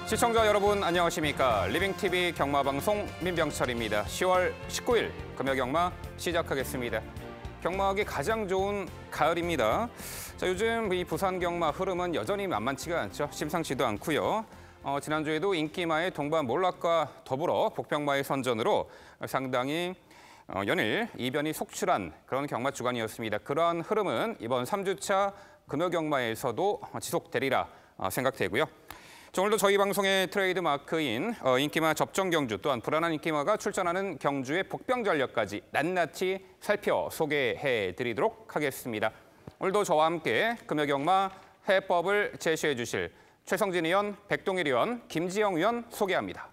시청자 여러분 안녕하십니까. 리빙TV 경마방송 민병철입니다. 10월 19일 금요경마 시작하겠습니다. 경마하기 가장 좋은 가을입니다. 자, 요즘 이 부산 경마 흐름은 여전히 만만치가 않죠. 심상치도 않고요. 지난주에도 인기마의 동반 몰락과 더불어 복병마의 선전으로 상당히 연일 이변이 속출한 그런 경마 주간이었습니다. 그러한 흐름은 이번 3주차 금요경마에서도 지속되리라 생각되고요. 오늘도 저희 방송의 트레이드 마크인 인기마 접전 경주 또한 불안한 인기마가 출전하는 경주의 복병 전력까지 낱낱이 살펴 소개해드리도록 하겠습니다. 오늘도 저와 함께 금요경마 해법을 제시해 주실 최성진 의원, 백동일 의원, 김지영 의원 소개합니다.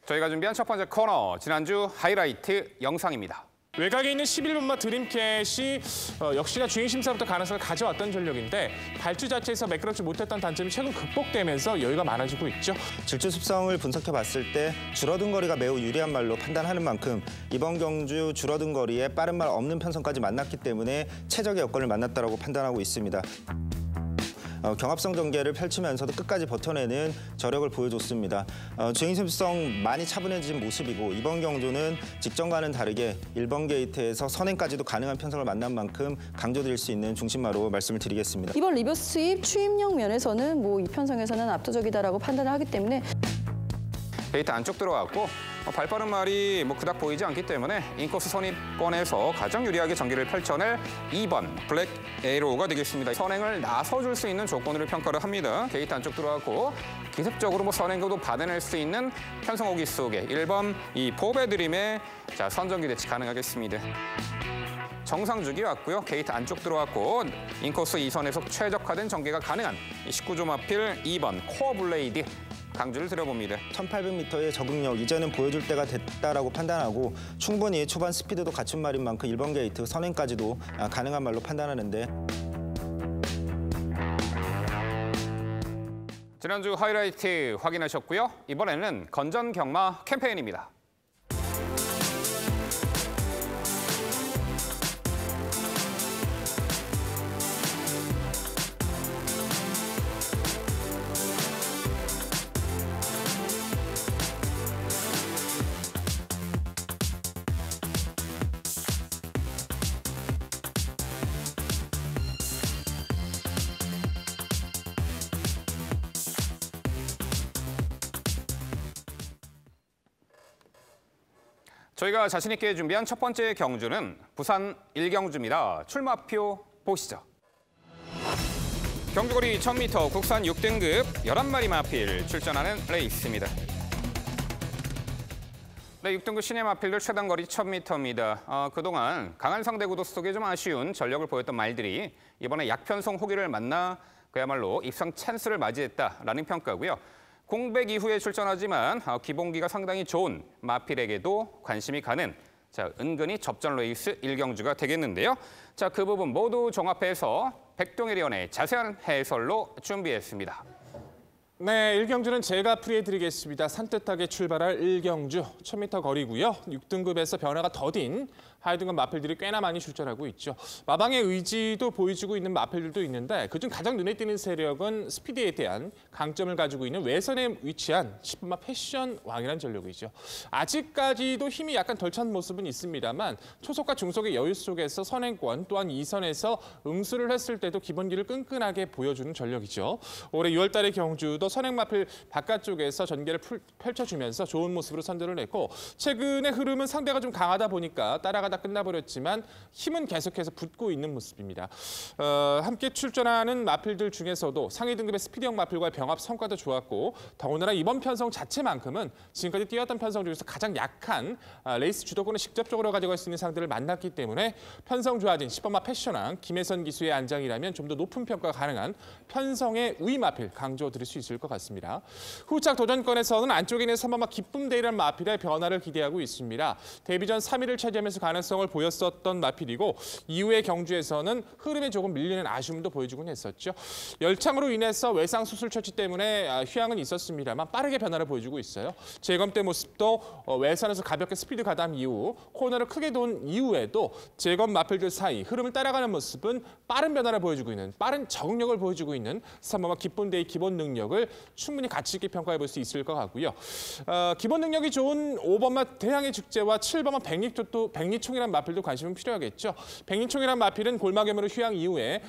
저희가 준비한 첫 번째 코너, 지난주 하이라이트 영상입니다. 외곽에 있는 11번마 드림캣이 역시나 주행심사부터 가능성을 가져왔던 전력인데 발주 자체에서 매끄럽지 못했던 단점이 최근 극복되면서 여유가 많아지고 있죠. 질주 습성을 분석해봤을 때 줄어든 거리가 매우 유리한 말로 판단하는 만큼 이번 경주 줄어든 거리에 빠른 말 없는 편성까지 만났기 때문에 최적의 여건을 만났다고 판단하고 있습니다. 경합성 전개를 펼치면서도 끝까지 버텨내는 저력을 보여줬습니다. 주행심성 많이 차분해진 모습이고 이번 경주는 직전과는 다르게 1번 게이트에서 선행까지도 가능한 편성을 만난 만큼 강조드릴 수 있는 중심마로 말씀을 드리겠습니다. 이번 리버스 스윕 추임력 면에서는 이 편성에서는 압도적이다라고 판단을 하기 때문에 게이트 안쪽 들어왔고 발빠른 말이 그닥 보이지 않기 때문에 인코스 선입권에서 가장 유리하게 전개를 펼쳐낼 2번 블랙 에로우가 되겠습니다. 선행을 나서줄 수 있는 조건으로 평가를 합니다. 게이트 안쪽 들어왔고 기습적으로 선행도 받아낼 수 있는 편성 오기 속에 1번 이 포베 드림의 선전기 대치 가능하겠습니다. 정상주기 왔고요. 게이트 안쪽 들어왔고 인코스 2선에서 최적화된 전개가 가능한 19조 마필 2번 코어 블레이드 강주를 드려봅니다. 1800m의 적응력 이제는 보여줄 때가 됐다라고 판단하고 충분히 초반 스피드도 갖춘 말인 만큼 1번 게이트 선행까지도 가능한 말로 판단하는데 지난주 하이라이트 확인하셨고요. 이번에는 건전 경마 캠페인입니다. 저희가 자신 있게 준비한 첫 번째 경주는 부산 1경주입니다. 출마표 보시죠. 경주거리 1000m 국산 6등급 11마리 마필 출전하는 레이스입니다. 네, 6등급 신의 마필들 최단 거리 1000m입니다. 그동안 강한 상대 구도 속에 좀 아쉬운 전력을 보였던 말들이 이번에 약편성 호기를 만나 그야말로 입상 찬스를 맞이했다라는 평가고요. 공백 이후에 출전하지만 기본기가 상당히 좋은 마필에게도 관심이 가는 은근히 접전 레이스 1경주가 되겠는데요. 그 부분 모두 종합해서 백동일 의원의 자세한 해설로 준비했습니다. 네, 1경주는 제가 풀이해드리겠습니다. 산뜻하게 출발할 1경주 1000m 거리고요. 6등급에서 변화가 더딘 하이등급 마필들이 꽤나 많이 출전하고 있죠. 마방의 의지도 보여주고 있는 마필들도 있는데 그중 가장 눈에 띄는 세력은 스피드에 대한 강점을 가지고 있는 외선에 위치한 10번마 패션 왕이라는 전력이죠. 아직까지도 힘이 약간 덜 찬 모습은 있습니다만 초속과 중속의 여유 속에서 선행권 또한 2선에서 응수를 했을 때도 기본기를 끈끈하게 보여주는 전력이죠. 올해 6월 달의 경주도 선행 마필 바깥쪽에서 전개를 펼쳐주면서 좋은 모습으로 선전을 냈고 최근의 흐름은 상대가 좀 강하다 보니까 따라가다 끝나버렸지만 힘은 계속해서 붙고 있는 모습입니다. 함께 출전하는 마필들 중에서도 상위 등급의 스피드형 마필과의 병합 성과도 좋았고 더군다나 이번 편성 자체만큼은 지금까지 뛰었던 편성 중에서 가장 약한 레이스 주도권을 직접적으로 가져갈 수 있는 상대를 만났기 때문에 편성 좋아진 10번마 패션왕 김혜선 기수의 안장이라면 좀 더 높은 평가가 가능한 편성의 우위 마필 강조드릴 수 있을 있을 것 같습니다. 후착 도전권에서는 안쪽에 있는 3번마 기쁨데이라는 마필의 변화를 기대하고 있습니다. 데뷔전 3위를 차지하면서 가능성을 보였었던 마필이고 이후의 경주에서는 흐름에 조금 밀리는 아쉬움도 보여주곤 했었죠. 열창으로 인해서 외상 수술 처치 때문에 휴양은 있었습니다만 빠르게 변화를 보여주고 있어요. 재검 때 모습도 외선에서 가볍게 스피드 가담 이후 코너를 크게 돈 이후에도 재검 마필들 사이 흐름을 따라가는 모습은 빠른 변화를 보여주고 있는, 빠른 적응력을 보여주고 있는 3번마 기쁨데이 기본 능력을 충분히 가치 있게 평가해 볼 수 있을 것 같고요. 기본 능력이 좋은 5번마 대항해 축제와 7번마 백리총이라는 마필도 관심은 필요하겠죠. 백리총이라는 마필은 골마개무로 휴양 이후에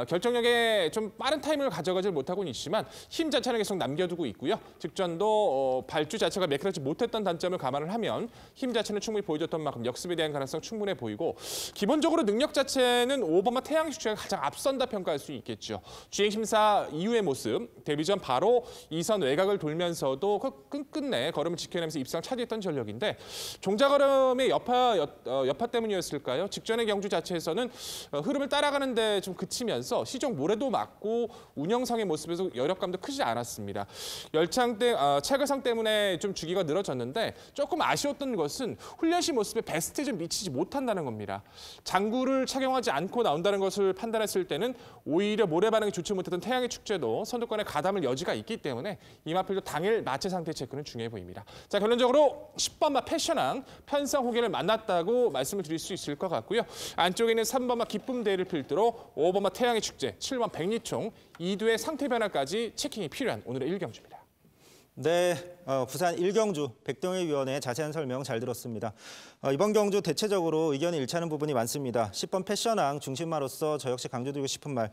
결정력에 좀 빠른 타임을 가져가지 못하고는 있지만 힘 자체는 계속 남겨두고 있고요. 직전도 발주 자체가 매끄럽지 못했던 단점을 감안을 하면 힘 자체는 충분히 보여줬던 만큼 역습에 대한 가능성 충분해 보이고 기본적으로 능력 자체는 5번마 태양의 축제가 가장 앞선다 평가할 수 있겠죠. 주행심사 이후의 모습, 데뷔 전 바로 2선 외곽을 돌면서도 끝끝내 걸음을 지켜내면서 입상 차지했던 전력인데 종자걸음의 여파 때문이었을까요? 직전의 경주 자체에서는 흐름을 따라가는 데 좀 그치면서 시종 모래도 맞고 운영상의 모습에서 여력감도 크지 않았습니다. 열창 때 체결상 때문에 좀 주기가 늘어졌는데 조금 아쉬웠던 것은 훈련 시 모습에 베스트에 좀 미치지 못한다는 겁니다. 장구를 착용하지 않고 나온다는 것을 판단했을 때는 오히려 모래 반응이 좋지 못했던 태양의 축제도 선두권에 가담을 여지가 있기 때문에 이 마필도 당일 마체 상태 체크는 중요해 보입니다. 자, 결론적으로 10번마 패션왕 편성 호계를 만났다고 말씀을 드릴 수 있을 것 같고요. 안쪽에 있는 3번마 기쁨데이를 필두로 5번마 태양의 축제, 7번 백리총, 2두의 상태 변화까지 체킹이 필요한 오늘의 1경주입니다. 네, 부산 1경주 백동일 위원의 자세한 설명 잘 들었습니다. 이번 경주 대체적으로 의견이 일치하는 부분이 많습니다. 10번 패션왕 중심마로서 저 역시 강조드리고 싶은 말,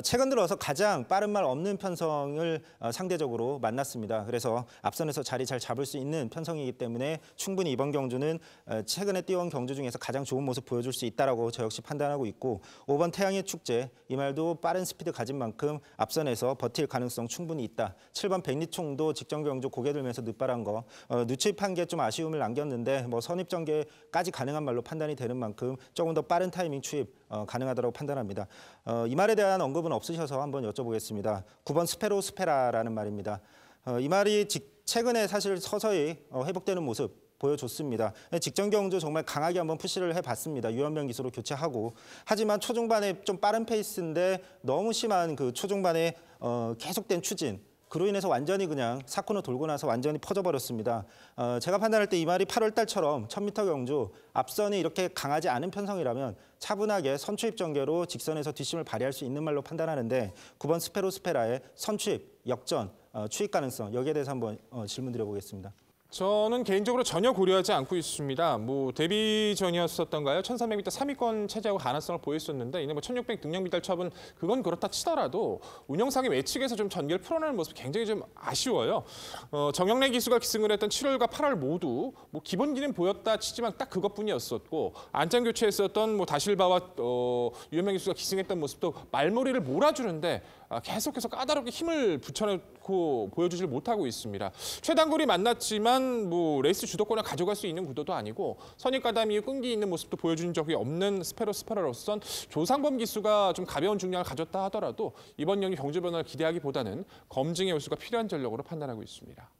최근 들어서 가장 빠른 말 없는 편성을 상대적으로 만났습니다. 그래서 앞선에서 자리 잘 잡을 수 있는 편성이기 때문에 충분히 이번 경주는 최근에 뛰어온 경주 중에서 가장 좋은 모습 보여줄 수 있다라고 저 역시 판단하고 있고 5번 태양의 축제, 이 말도 빠른 스피드 가진 만큼 앞선에서 버틸 가능성 충분히 있다. 7번 백리총도 직전 경주 고개 들면서 늦발한 거 누추입한 게 좀 아쉬움을 남겼는데 선입 전개까지 가능한 말로 판단이 되는 만큼 조금 더 빠른 타이밍 추입 가능하다고 판단합니다. 이 말에 대한 언급은 없으셔서 한번 여쭤보겠습니다. 9번 스페라라는 말입니다. 이 말이 최근에 사실 서서히 회복되는 모습 보여줬습니다. 직전 경주 정말 강하게 한번 푸시를 해봤습니다. 유현명 기수로 교체하고. 하지만 초중반에 좀 빠른 페이스인데 너무 심한 그 초중반에 계속된 추진. 그로 인해서 완전히 그냥 4코너 돌고 나서 완전히 퍼져버렸습니다. 제가 판단할 때 이 말이 8월 달처럼 1000m 경주 앞선이 이렇게 강하지 않은 편성이라면 차분하게 선추입 전개로 직선에서 뒷심을 발휘할 수 있는 말로 판단하는데 9번 스페라의 선추입, 역전, 추입 가능성 여기에 대해서 한번 질문 드려보겠습니다. 저는 개인적으로 전혀 고려하지 않고 있습니다. 데뷔 전이었었던가요? 1300m 3위권 차지하고 가능성을 보였었는데 이제 1600 등력미달 첩은 그건 그렇다 치더라도 운영상의 외측에서 좀 전개를 풀어내는 모습이 굉장히 좀 아쉬워요. 정영래 기수가 기승을 했던 7월과 8월 모두 기본기는 보였다 치지만 딱 그것뿐이었었고 안장 교체했었던 다실바와 유현명 기수가 기승했던 모습도 말머리를 몰아주는데 계속해서 까다롭게 힘을 붙여놓고 보여주질 못하고 있습니다. 최단골이 만났지만 레이스 주도권을 가져갈 수 있는 구도도 아니고 선입 가담 이후 끈기 있는 모습도 보여준 적이 없는 스페라로선 조상범 기수가 좀 가벼운 중량을 가졌다 하더라도 이번 경기 경주 변화를 기대하기보다는 검증의 요소가 필요한 전력으로 판단하고 있습니다.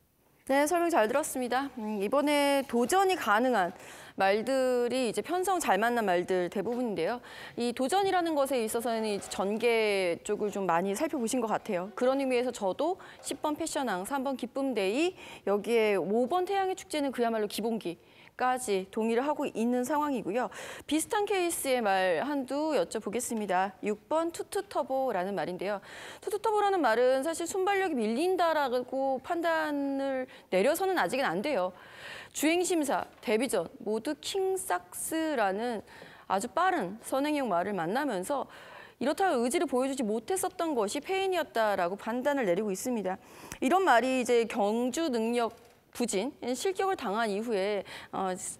네, 설명 잘 들었습니다. 이번에 도전이 가능한 말들이 이제 편성 잘 만난 말들 대부분인데요. 이 도전이라는 것에 있어서는 이제 전개 쪽을 좀 많이 살펴보신 것 같아요. 그런 의미에서 저도 10번 패션왕, 3번 기쁨데이, 여기에 5번 태양의 축제는 그야말로 기본기까지 동의를 하고 있는 상황이고요. 비슷한 케이스의 말 한두 여쭤보겠습니다. 6번 투투터보라는 말인데요. 투투터보라는 말은 사실 순발력이 밀린다라고 판단을 내려서는 아직은 안 돼요. 주행심사, 데뷔전 모두 킹삭스라는 아주 빠른 선행형 말을 만나면서 이렇다고 의지를 보여주지 못했었던 것이 패인이었다라고 판단을 내리고 있습니다. 이런 말이 이제 경주 능력 부진, 실격을 당한 이후에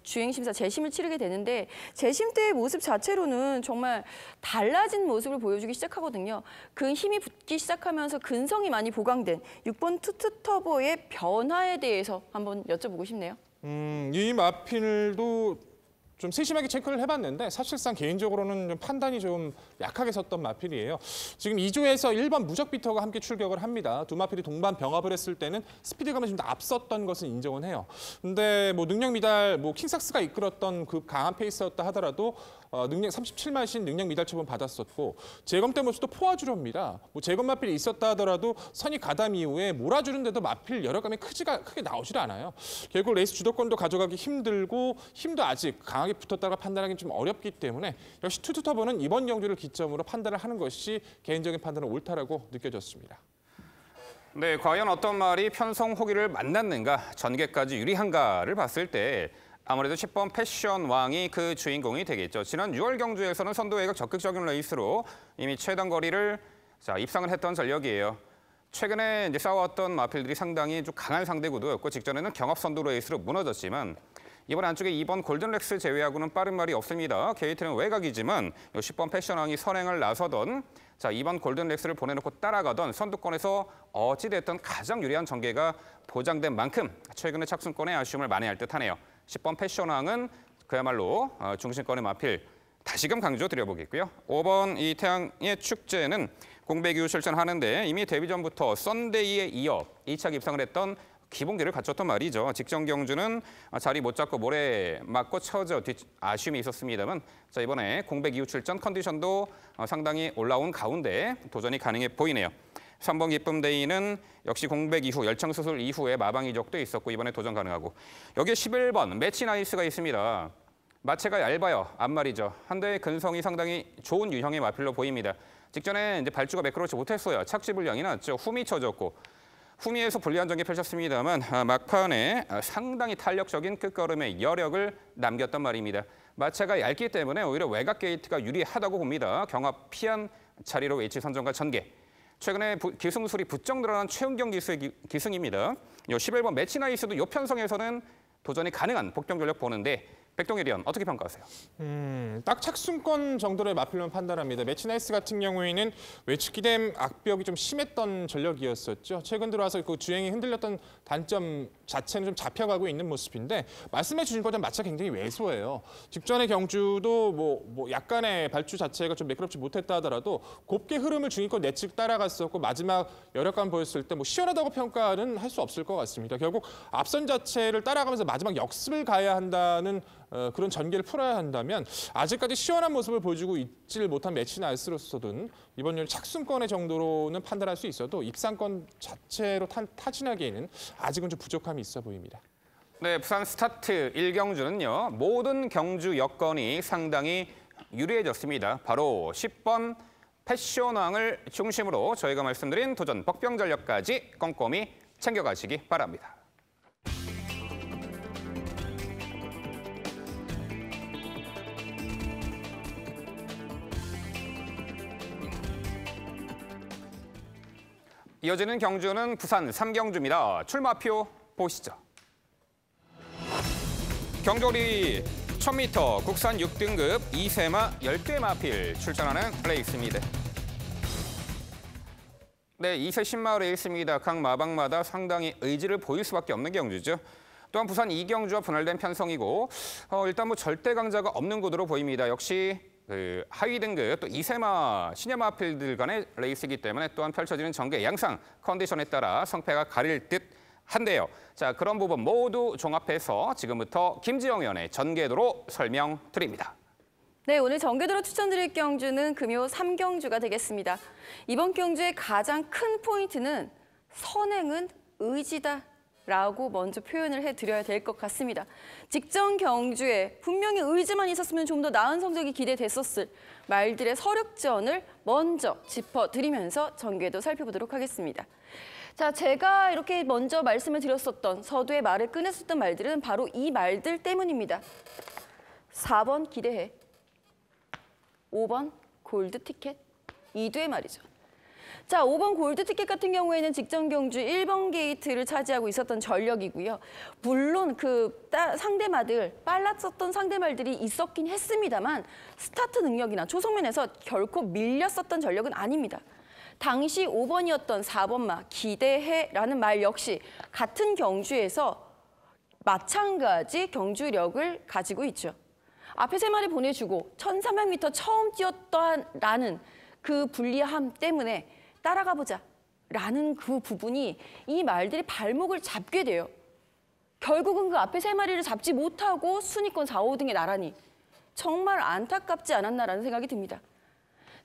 주행심사 재심을 치르게 되는데 재심 때의 모습 자체로는 정말 달라진 모습을 보여주기 시작하거든요. 그 힘이 붙기 시작하면서 근성이 많이 보강된 6번 투투터보의 변화에 대해서 한번 여쭤보고 싶네요. 이 마필도 좀 세심하게 체크를 해봤는데 사실상 개인적으로는 좀 판단이 좀 약하게 섰던 마필이에요. 지금 2조에서 1번 무적비터가 함께 출격을 합니다. 두 마필이 동반 병합을 했을 때는 스피드감이 좀 더 앞섰던 것은 인정은 해요. 근데 뭐 능력 미달, 뭐 킹삭스가 이끌었던 그 강한 페이스였다 하더라도 능력 37마신 능력 미달 처분 받았었고 재검 때 모습도 포화주로입니다. 뭐 재검 마필이 있었다 하더라도 선이 가담 이후에 몰아주는데도 마필 여러 감이 크게 나오질 않아요. 결국 레이스 주도권도 가져가기 힘들고 힘도 아직 강하게 붙었다가 판단하기 좀 어렵기 때문에 역시 투투터보는 이번 경주를 기점으로 판단을 하는 것이 개인적인 판단은 옳다라고 느껴졌습니다. 네, 과연 어떤 말이 편성 호기를 만났는가, 전개까지 유리한가를 봤을 때 아무래도 10번 패션 왕이 그 주인공이 되겠죠. 지난 6월 경주에서는 선두 외곽 적극적인 레이스로 이미 최단 거리를 입상을 했던 전력이에요. 최근에 이제 싸웠던 마필들이 상당히 좀 강한 상대 구도였고 직전에는 경합 선두 레이스로 무너졌지만 이번 안쪽에 2번 골든렉스 제외하고는 빠른 말이 없습니다. 게이트는 외곽이지만 10번 패션왕이 선행을 나서던 2번 골든렉스를 보내놓고 따라가던 선두권에서 어찌됐든 가장 유리한 전개가 보장된 만큼 최근에 착순권의 아쉬움을 만회할 듯하네요. 10번 패션왕은 그야말로 중심권의 마필 다시금 강조 드려보겠고요. 5번 이 태양의 축제는 공백 이후 출전하는데 이미 데뷔 전부터 썬데이에 이어 2차 입상을 했던 기본기를 갖췄던 말이죠. 직전 경주는 자리 못 잡고 모래 맞고 처져 아쉬움이 있었습니다만 이번에 공백 이후 출전 컨디션도 상당히 올라온 가운데 도전이 가능해 보이네요. 3번 기쁨데이는 역시 공백 이후 열청 수술 이후에 마방 이적도 있었고 이번에 도전 가능하고 여기에 11번 매치나이스가 있습니다. 마체가 얇아요. 앞말이죠. 한 대의 근성이 상당히 좋은 유형의 마필로 보입니다. 직전에 이제 발주가 매끄럽지 못했어요. 착지 불량이 났죠. 흠이 쳐졌고 후미에서 불리한 전개 펼쳤습니다만 막판에 상당히 탄력적인 끝걸음의 여력을 남겼단 말입니다. 마체가 얇기 때문에 오히려 외곽 게이트가 유리하다고 봅니다. 경합 피한 자리로 웨이치 선정과 전개. 최근에 기승술이 부쩍 늘어난 최은경 기수의 기승입니다. 11번 매치나이스도 이 편성에서는 도전이 가능한 복병 전력 보는데 백동일 의원 어떻게 평가하세요? 딱 착순권 정도의 마필로만 판단합니다. 매치나이스 같은 경우에는 외측기댐 악벽이 좀 심했던 전력이었었죠. 최근 들어와서 그 주행이 흔들렸던 단점 자체는 좀 잡혀가고 있는 모습인데 말씀해 주신 것처럼 마차가 굉장히 왜소해요. 직전의 경주도 뭐 약간의 발주 자체가 좀 매끄럽지 못했다 하더라도 곱게 흐름을 중위권 내측 따라갔었고 마지막 여력감 보였을 때 뭐 시원하다고 평가는 할 수 없을 것 같습니다. 결국 앞선 자체를 따라가면서 마지막 역습을 가야 한다는 그런 전개를 풀어야 한다면 아직까지 시원한 모습을 보여주고 있지를 못한 매치나이스로서든 이번 연 착순권의 정도로는 판단할 수 있어도 입상권 자체로 타진하기에는 아직은 좀 부족함이 있어 보입니다. 네, 부산 스타트 1경주는요. 모든 경주 여건이 상당히 유리해졌습니다. 바로 10번 패션왕을 중심으로 저희가 말씀드린 도전 복병 전력까지 꼼꼼히 챙겨가시기 바랍니다. 이어지는 경주는 부산 3경주입니다. 출마표 보시죠. 경주거리 1000m 국산 6등급 2세마 10대 마필 출전하는 레이스입니다. 네, 2세 10마 레이스입니다. 각 마방마다 상당히 의지를 보일 수밖에 없는 경주죠. 또한 부산 2경주와 분할된 편성이고 일단 뭐 절대 강자가 없는 구도로 보입니다. 역시 하위 등급 또 2세마 시녀 마필들 간의 레이스이기 때문에 또한 펼쳐지는 전개 양상 컨디션에 따라 성패가 가릴 듯 한데요. 자, 그런 부분 모두 종합해서 지금부터 김지영 의원의 전개도로 설명드립니다. 네, 오늘 전개도로 추천드릴 경주는 금요 3경주가 되겠습니다. 이번 경주의 가장 큰 포인트는 선행은 의지다. 라고 먼저 표현을 해드려야 될 것 같습니다. 직전 경주에 분명히 의지만 있었으면 좀 더 나은 성적이 기대됐었을 말들의 서력전을 먼저 짚어드리면서 전개도 살펴보도록 하겠습니다. 자, 제가 이렇게 먼저 말씀을 드렸었던 서두에 말을 꺼냈었던 말들은 바로 이 말들 때문입니다. 4번 기대해, 5번 골드 티켓, 이두의 말이죠. 자, 5번 골드 티켓 같은 경우에는 직전 경주 1번 게이트를 차지하고 있었던 전력이고요. 물론 상대마들, 빨랐었던 상대말들이 있었긴 했습니다만 스타트 능력이나 초속면에서 결코 밀렸었던 전력은 아닙니다. 당시 5번이었던 4번마 기대해라는 말 역시 같은 경주에서 마찬가지 경주력을 가지고 있죠. 앞에 3마리 보내주고 1,300m 처음 뛰었다라는 그 불리함 때문에 따라가 보자라는 그 부분이 이 말들이 발목을 잡게 돼요. 결국은 그 앞에 3마리를 잡지 못하고 순위권 4, 5등에 나란히 정말 안타깝지 않았나라는 생각이 듭니다.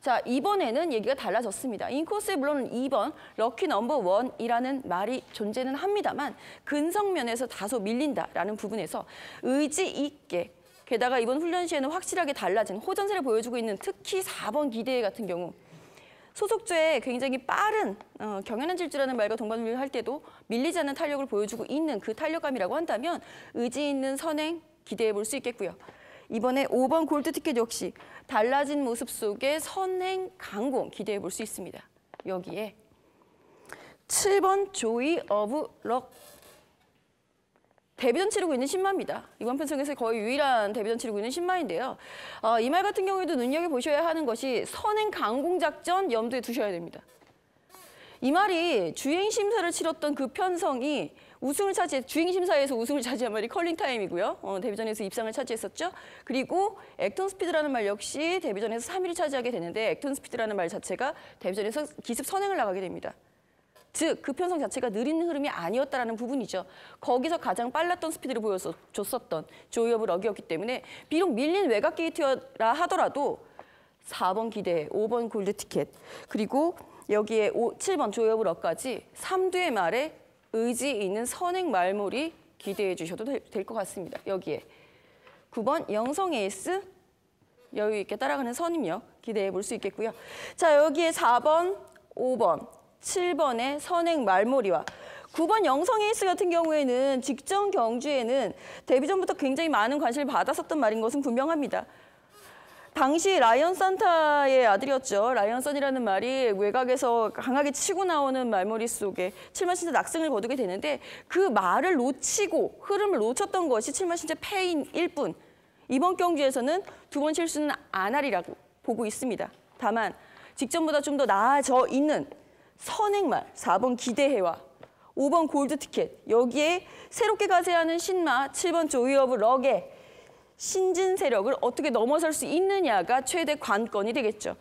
자, 이번에는 얘기가 달라졌습니다. 인코스에 물론 2번 럭키 넘버 1이라는 말이 존재는 합니다만 근성면에서 다소 밀린다라는 부분에서 의지 있게 게다가 이번 훈련 시에는 확실하게 달라진 호전세를 보여주고 있는 특히 4번 기대해 같은 경우 소속조에 굉장히 빠른 경연한 질주라는 말과 동반을 할 때도 밀리지 않는 탄력을 보여주고 있는 그 탄력감이라고 한다면 의지 있는 선행 기대해 볼 수 있겠고요. 이번에 5번 골드 티켓 역시 달라진 모습 속에 선행 강공 기대해 볼 수 있습니다. 여기에 7번 조이 오브 럭 데뷔전 치르고 있는 신마입니다. 이번 편성에서 거의 유일한 데뷔전 치르고 있는 신마인데요. 이 말 같은 경우에도 눈여겨보셔야 하는 것이 선행 강공 작전 염두에 두셔야 됩니다. 이 말이 주행 심사를 치렀던 그 편성이 주행 심사에서 우승을 차지한 말이 컬링 타임이고요. 데뷔전에서 입상을 차지했었죠. 그리고 액턴 스피드라는 말 역시 데뷔전에서 3위를 차지하게 되는데 액턴 스피드라는 말 자체가 데뷔전에서 기습 선행을 나가게 됩니다. 즉, 그 편성 자체가 느린 흐름이 아니었다라는 부분이죠. 거기서 가장 빨랐던 스피드를 보여줬었던 조이 오브 럭이었기 때문에 비록 밀린 외곽 게이트라 하더라도 4번 기대, 5번 골드 티켓, 그리고 여기에 7번 조이 오브 럭까지 3두의 말에 의지 있는 선행 말몰이 기대해 주셔도 될 것 같습니다. 여기에 9번 영성 에이스 여유 있게 따라가는 선임력 기대해 볼 수 있겠고요. 자, 여기에 4번, 5번, 7번의 선행 말몰이와 9번 영성 에이스 같은 경우에는 직전 경주에는 데뷔전부터 굉장히 많은 관심을 받았었던 말인 것은 분명합니다. 당시 라이언 산타의 아들이었죠. 라이언 선이라는 말이 외곽에서 강하게 치고 나오는 말머리 속에 7만 신제 낙승을 거두게 되는데 그 말을 놓치고 흐름을 놓쳤던 것이 7만 신제 패인일 뿐 이번 경주에서는 2번 실수는 안 하리라고 보고 있습니다. 다만 직전보다 좀 더 나아져 있는 선행말 4번 기대해와 5번 골드 티켓 여기에 새롭게 가세하는 신마 7번 조이 오브 럭의 신진 세력을 어떻게 넘어설 수 있느냐가 최대 관건이 되겠죠.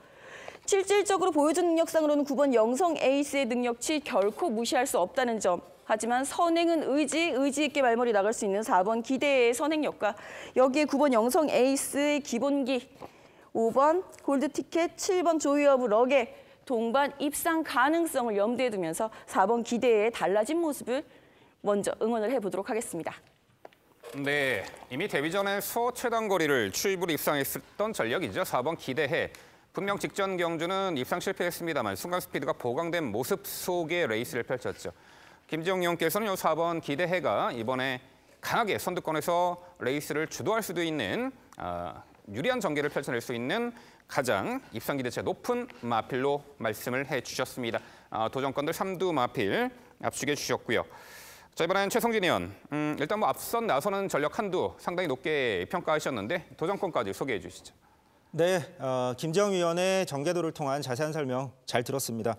실질적으로 보여준 능력상으로는 9번 영성 에이스의 능력치 결코 무시할 수 없다는 점. 하지만 선행은 의지 있게 말머리 나갈 수 있는 4번 기대의 선행력과 여기에 9번 영성 에이스의 기본기, 5번 골드 티켓, 7번 조이 오브 럭의 동반 입상 가능성을 염두에 두면서 4번 기대의 달라진 모습을 먼저 응원을 해보도록 하겠습니다. 네, 이미 데뷔전에 최단 거리를 추입으로 입상했었던 전력이죠. 4번 기대해. 분명 직전 경주는 입상 실패했습니다만 순간 스피드가 보강된 모습 속의 레이스를 펼쳤죠. 김지영 의원께서는 이 4번 기대해가 이번에 강하게 선두권에서 레이스를 주도할 수도 있는 유리한 전개를 펼쳐낼 수 있는 가장 입상 기대치가 높은 마필로 말씀을 해주셨습니다. 도전권들 3두 마필 압축해 주셨고요. 자, 이번엔 최성진 의원, 일단 앞선 나서는 전력 한두 상당히 높게 평가하셨는데 도전권까지 소개해 주시죠. 네, 김지영 위원의 정계도를 통한 자세한 설명 잘 들었습니다.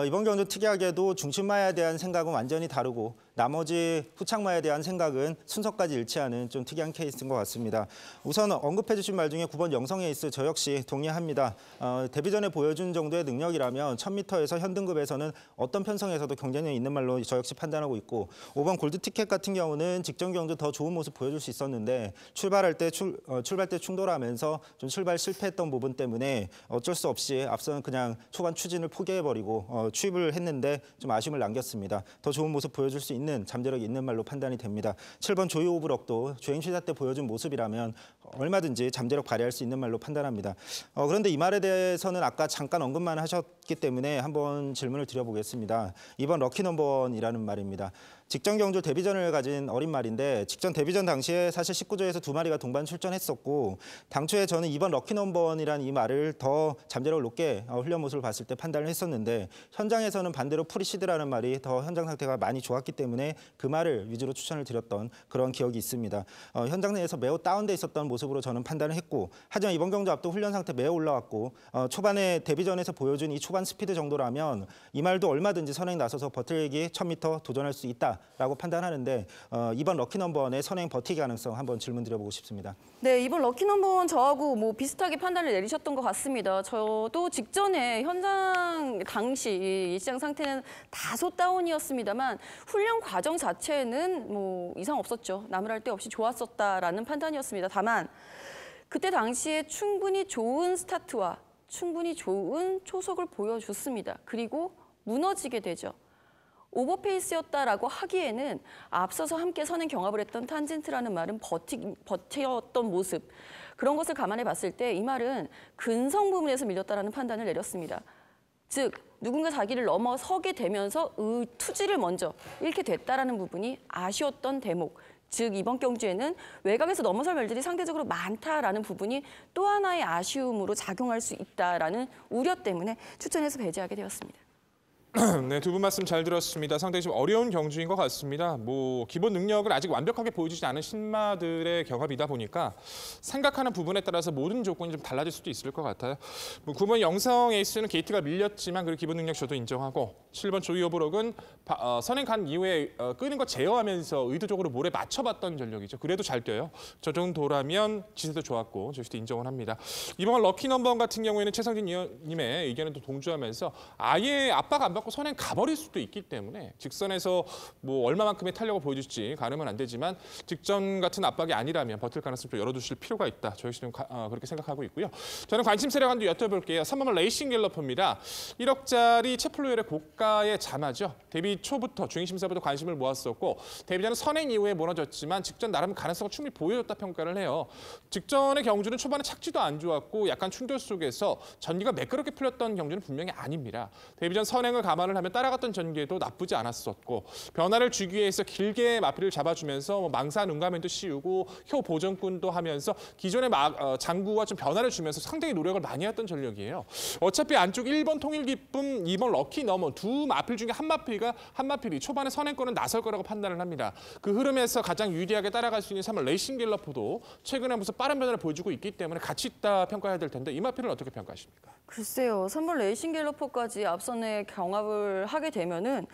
이번 경주 특이하게도 중심마에 대한 생각은 완전히 다르고 나머지 후창마에 대한 생각은 순서까지 일치하는 좀 특이한 케이스인 것 같습니다. 우선 언급해 주신 말 중에 9번 영성 에이스 저 역시 동의합니다. 데뷔전에 보여준 정도의 능력이라면 1000m에서 현등급에서는 어떤 편성에서도 경쟁력이 있는 말로 저 역시 판단하고 있고 5번 골드 티켓 같은 경우는 직전 경주 더 좋은 모습 보여줄 수 있었는데 출발 때 충돌하면서 좀 출발 실패했던 부분 때문에 어쩔 수 없이 앞서는 그냥 초반 추진을 포기해버리고 추입을 했는데 좀 아쉬움을 남겼습니다. 더 좋은 모습 보여줄 수 있는 잠재력이 있는 말로 판단이 됩니다. 7번 조이 오브 럭도 주행 시작 때 보여준 모습이라면 얼마든지 잠재력 발휘할 수 있는 말로 판단합니다. 그런데 이 말에 대해서는 아까 잠깐 언급만 하셨기 때문에 한번 질문을 드려보겠습니다. 이번 럭키 넘버원이라는 말입니다. 직전 경주 데뷔전을 가진 어린 말인데 직전 데뷔전 당시에 사실 19조에서 2마리가 동반 출전했었고 당초에 저는 이번 럭키 넘버원이라는 이 말을 더 잠재력을 높게 훈련 모습을 봤을 때 판단을 했었는데 현장에서는 반대로 프리시드라는 말이 더 현장 상태가 많이 좋았기 때문에 그 말을 위주로 추천을 드렸던 그런 기억이 있습니다. 현장 내에서 매우 다운돼 있었던 모습으로 저는 판단을 했고 하지만 이번 경주 앞도 훈련 상태 매우 올라왔고 초반에 데뷔전에서 보여준 이 초반 스피드 정도라면 이 말도 얼마든지 선행 나서서 버틀기 1000m 도전할 수 있다. 있다라고 판단하는데 이번 럭키 넘버원의 선행 버티기 가능성 한번 질문 드려보고 싶습니다. 네, 이번 럭키 넘버원 저하고 뭐 비슷하게 판단을 내리셨던 것 같습니다. 저도 직전에 현장 당시 이 시장 상태는 다소 다운이었습니다만 훈련 과정 자체는 뭐 이상 없었죠. 나무랄 데 없이 좋았었다라는 판단이었습니다. 다만 그때 당시에 충분히 좋은 스타트와 충분히 좋은 초속을 보여줬습니다. 그리고 무너지게 되죠. 오버페이스였다라고 하기에는 앞서서 함께 선행 경합을 했던 탄젠트라는 말은 버텼던 모습, 그런 것을 감안해 봤을 때 이 말은 근성 부분에서 밀렸다라는 판단을 내렸습니다. 즉 누군가 자기를 넘어서게 되면서 투지를 먼저 잃게 됐다라는 부분이 아쉬웠던 대목. 즉 이번 경주에는 외곽에서 넘어설 말들이 상대적으로 많다라는 부분이 또 하나의 아쉬움으로 작용할 수 있다라는 우려 때문에 추천해서 배제하게 되었습니다. 네, 두 분 말씀 잘 들었습니다. 상당히 좀 어려운 경주인 것 같습니다. 뭐 기본 능력을 아직 완벽하게 보여주지 않은 신마들의 경합이다 보니까 생각하는 부분에 따라서 모든 조건이 좀 달라질 수도 있을 것 같아요. 뭐 9번 영성 에이스는 게이트가 밀렸지만 그 기본 능력 저도 인정하고 7번 조이 오브록은 선행 간 이후에 끄는 거 제어하면서 의도적으로 몰에 맞춰봤던 전력이죠. 그래도 잘 뛰어요. 저 정도라면 지세도 좋았고 저희도 인정을 합니다. 이번 럭키 넘버원 같은 경우에는 최성진 의원님의 의견에 또 동조하면서 아예 압박 안 받고 선행 가버릴 수도 있기 때문에 직선에서 뭐 얼마만큼의 탄력을 보여줄지 가늠은 안 되지만 직전 같은 압박이 아니라면 버틸 가능성을 좀 열어두실 필요가 있다. 저희 좀 그렇게 생각하고 있고요. 저는 관심 세력 한두 여쭤볼게요. 3번은 레이싱 갤러퍼입니다. 1억짜리 채플로열의 고가의 자마죠. 데뷔 초부터 중위심사부터 관심을 모았었고 데뷔 전에 선행 이후에 무너졌지만 직전 나름 가능성을 충분히 보여줬다 평가를 해요. 직전의 경주는 초반에 착지도 안 좋았고 약간 충돌 속에서 전기가 매끄럽게 풀렸던 경주는 분명히 아닙니다. 데뷔 전 선행을 감안을 하면 따라갔던 전개도 나쁘지 않았었고 변화를 주기 위해서 길게 마필을 잡아주면서 뭐 망사 눈가면도 씌우고 효 보정꾼도 하면서 기존의 장구와 좀 변화를 주면서 상당히 노력을 많이 했던 전력이에요. 어차피 안쪽 1번 통일기쁨, 2번 럭키 넘어 두 마필 중에 한 마필이 초반에 선행권은 나설 거라고 판단을 합니다. 그 흐름에서 가장 유리하게 따라갈 수 있는 3번 레이싱 갤러퍼도 최근에 무슨 빠른 변화를 보여주고 있기 때문에 가치 있다 평가해야 될 텐데 이 마필은 어떻게 평가하십니까? 글쎄요. 3번 레이싱 갤러퍼까지 앞선에 경합을 하게 되면은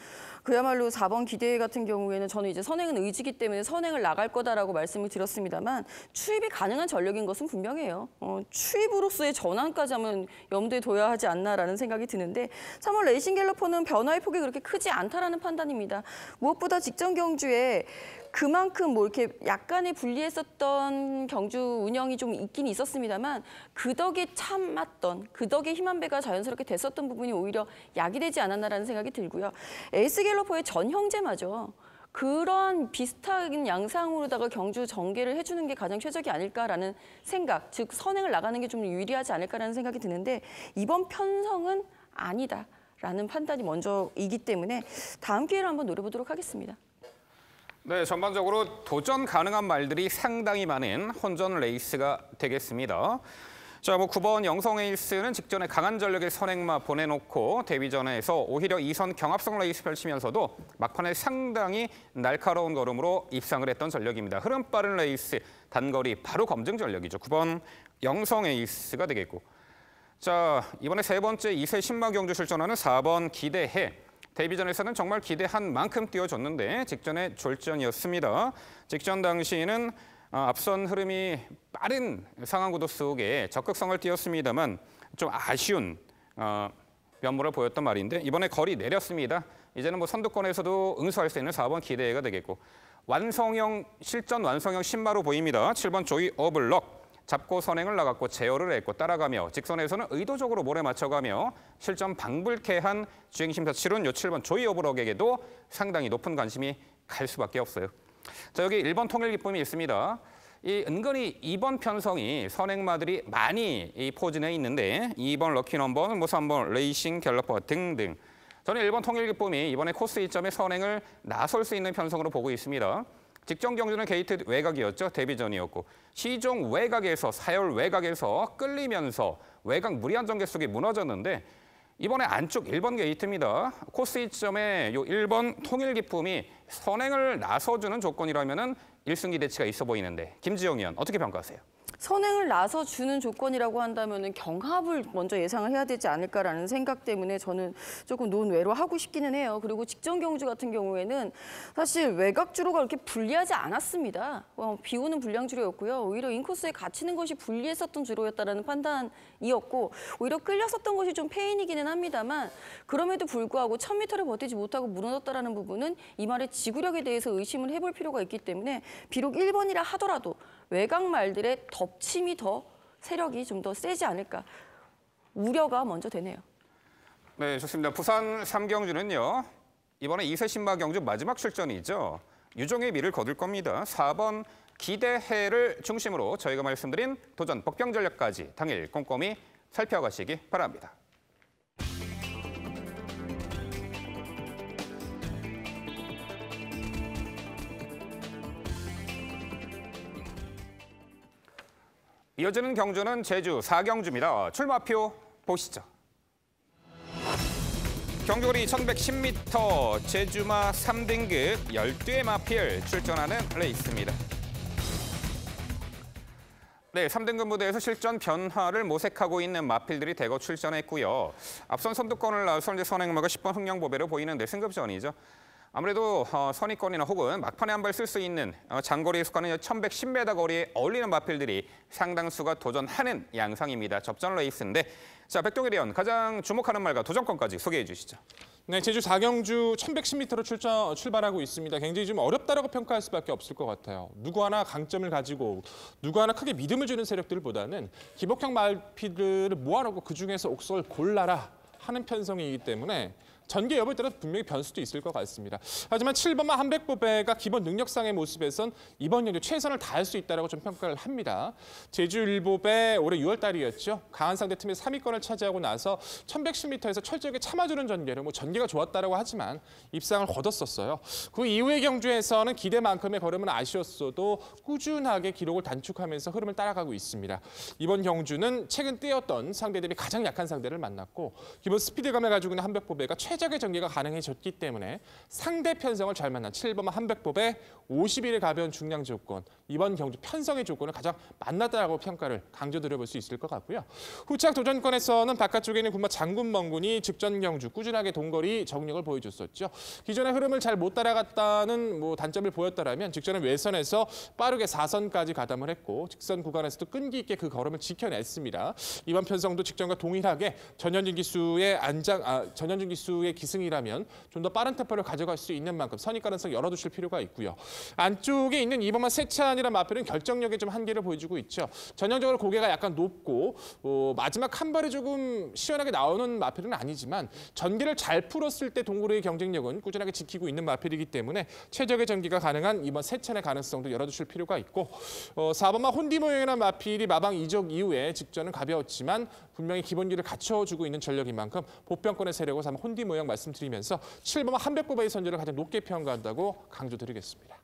그야말로 4번 기대 같은 경우에는 저는 이제 선행은 의지기 때문에 선행을 나갈 거다라고 말씀을 드렸습니다만 추입이 가능한 전력인 것은 분명해요. 추입으로서의 전환까지 하면 염두에 둬야 하지 않나라는 생각이 드는데 3번 레이싱 갤러퍼는 변화의 폭이 그렇게 크지 않다라는 판단입니다. 무엇보다 직전 경주에 그만큼 뭐 이렇게 약간의 불리했었던 경주 운영이 좀 있긴 있었습니다만 그 덕에 참았던, 그 덕에 힘한 배가 자연스럽게 됐었던 부분이 오히려 약이 되지 않았나라는 생각이 들고요. 에이스 갤러퍼의 전 형제마저 그러한 비슷한 양상으로다가 경주 전개를 해주는 게 가장 최적이 아닐까라는 생각, 즉 선행을 나가는 게 좀 유리하지 않을까라는 생각이 드는데 이번 편성은 아니다라는 판단이 먼저이기 때문에 다음 기회를 한번 노려보도록 하겠습니다. 네, 전반적으로 도전 가능한 말들이 상당히 많은 혼전 레이스가 되겠습니다. 자, 뭐 9번 영성 에이스는 직전에 강한 전력의 선행마 보내놓고 데뷔전에서 오히려 2선 경합성 레이스 펼치면서도 막판에 상당히 날카로운 걸음으로 입상을 했던 전력입니다. 흐름 빠른 레이스, 단거리 바로 검증 전력이죠. 9번 영성 에이스가 되겠고. 자, 이번에 세 번째 2세 신마 경주 출전하는 4번 기대해. 데뷔전에서는 정말 기대한 만큼 뛰어줬는데 직전에 졸전이었습니다. 직전 당시에는 앞선 흐름이 빠른 상황 구도 속에 적극성을 띄었습니다만 좀 아쉬운 면모를 보였던 말인데 이번에 거리 내렸습니다. 이제는 뭐 선두권에서도 응수할 수 있는 4번 기대가 되겠고 실전 완성형 신마로 보입니다. 7번 조이 어블럭. 잡고 선행을 나갔고 제어를 했고 따라가며 직선에서는 의도적으로 몰에 맞춰가며 실전 방불케 한 주행심사 치룬 요 7번 조이 오브럭에게도 상당히 높은 관심이 갈 수밖에 없어요. 자, 여기 1번 통일기쁨이 있습니다. 이 은근히 2번 편성이 선행마들이 많이 이 포진해 있는데 2번 럭키 넘버는 뭐 3번 레이싱 갤러퍼 등등. 저는 1번 통일기쁨이 이번에 코스 2점에 선행을 나설 수 있는 편성으로 보고 있습니다. 직전 경주는 게이트 외곽이었죠. 데뷔전이었고 시종 외곽에서 사열 외곽에서 끌리면서 외곽 무리한 전개 속에 무너졌는데 이번에 안쪽 1번 게이트입니다. 코스 2점에 요 1번 통일기쁨이 선행을 나서주는 조건이라면은 1승 기대치가 있어 보이는데 김지영 의원 어떻게 평가하세요? 선행을 나서 주는 조건이라고 한다면은 경합을 먼저 예상을 해야 되지 않을까라는 생각 때문에 저는 조금 논외로 하고 싶기는 해요. 그리고 직전 경주 같은 경우에는 사실 외곽 주로가 그렇게 불리하지 않았습니다. 비오는 불량 주로였고요. 오히려 인코스에 갇히는 것이 불리했었던 주로였다라는 판단이었고 오히려 끌렸었던 것이 좀 페인이기는 합니다만 그럼에도 불구하고 1000m를 버티지 못하고 무너졌다라는 부분은 이 말의 지구력에 대해서 의심을 해볼 필요가 있기 때문에 비록 1번이라 하더라도 외곽 말들의 덮침이 더 세력이 좀 더 세지 않을까 우려가 먼저 되네요. 네, 좋습니다. 부산 3경주는요. 이번에 2세 신마 경주 마지막 출전이죠. 유종의 미를 거둘 겁니다. 4번 기대해를 중심으로 저희가 말씀드린 도전 복병 전략까지 당일 꼼꼼히 살펴가시기 바랍니다. 이어지는 경주는 제주 4경주입니다. 출마표 보시죠. 경주거리 1110m, 제주마 3등급 12의 마필 출전하는 레이스입니다. 네, 3등급 무대에서 실전 변화를 모색하고 있는 마필들이 대거 출전했고요. 앞선 선두권을 나선 선행마가 10번 흥령보배로 보이는데 승급전이죠. 아무래도 선의권이나 혹은 막판에 한 발 쓸 수 있는 장거리에 속하는 1110m 거리에 어울리는 마필들이 상당수가 도전하는 양상입니다. 접전 레이스인데 자, 백동일 의원 가장 주목하는 말과 도전권까지 소개해 주시죠. 네, 제주 4경주 1110m로 출발하고 있습니다. 굉장히 좀 어렵다라고 평가할 수밖에 없을 것 같아요. 누구 하나 강점을 가지고 누구 하나 크게 믿음을 주는 세력들보다는 기복형 마필들을 모아놓고 그중에서 옥석을 골라라 하는 편성이기 때문에 전개 여부에 따라 분명히 변수도 있을 것 같습니다. 하지만 7번마 한백보배가 기본 능력상의 모습에선 이번 연도 최선을 다할 수 있다고 좀 평가를 합니다. 제주일보배 올해 6월 달이었죠. 강한 상대팀의 3위권을 차지하고 나서 1110m에서 철저하게 참아주는 전개로 전개가 좋았다고 하지만 입상을 거뒀었어요. 그 이후의 경주에서는 기대만큼의 걸음은 아쉬웠어도 꾸준하게 기록을 단축하면서 흐름을 따라가고 있습니다. 이번 경주는 최근 뛰었던 상대 대비 가장 약한 상대를 만났고 기본 스피드감을 가지고 있는 한백보배가 최적의 전개가 가능해졌기 때문에 상대 편성을 잘 만난 7번마 한백보배 50일의 가벼운 중량 조건, 이번 경주 편성의 조건을 가장 만났다고 평가를 강조드려볼 수 있을 것 같고요. 후착 도전권에서는 바깥쪽에 있는 군마 장군멍군이 직전 경주 꾸준하게 동거리 정력을 보여줬었죠. 기존의 흐름을 잘 못 따라갔다는 단점을 보였다라면 직전에 외선에서 빠르게 4선까지 가담을 했고 직선 구간에서도 끈기 있게 그 걸음을 지켜냈습니다. 이번 편성도 직전과 동일하게 전현준 기수의 기승이라면 좀 더 빠른 템포를 가져갈 수 있는 만큼 선입 가능성 열어두실 필요가 있고요. 안쪽에 있는 2번마 세찬이라는 마필은 결정력에 좀 한계를 보여주고 있죠. 전형적으로 고개가 약간 높고 마지막 한 발이 조금 시원하게 나오는 마필은 아니지만 전개를 잘 풀었을 때 동고리의 경쟁력은 꾸준하게 지키고 있는 마필이기 때문에 최적의 전개가 가능한 이번 세찬의 가능성도 열어두실 필요가 있고 4번마 혼디 모형이라는 마필이 마방 이적 이후에 직전은 가벼웠지만 분명히 기본기를 갖춰주고 있는 전력인 만큼 보병권의 세력을 삼은 혼디 모형 말씀드리면서 7번마 한백보배의 선제를 가장 높게 평가한다고 강조드리겠습니다.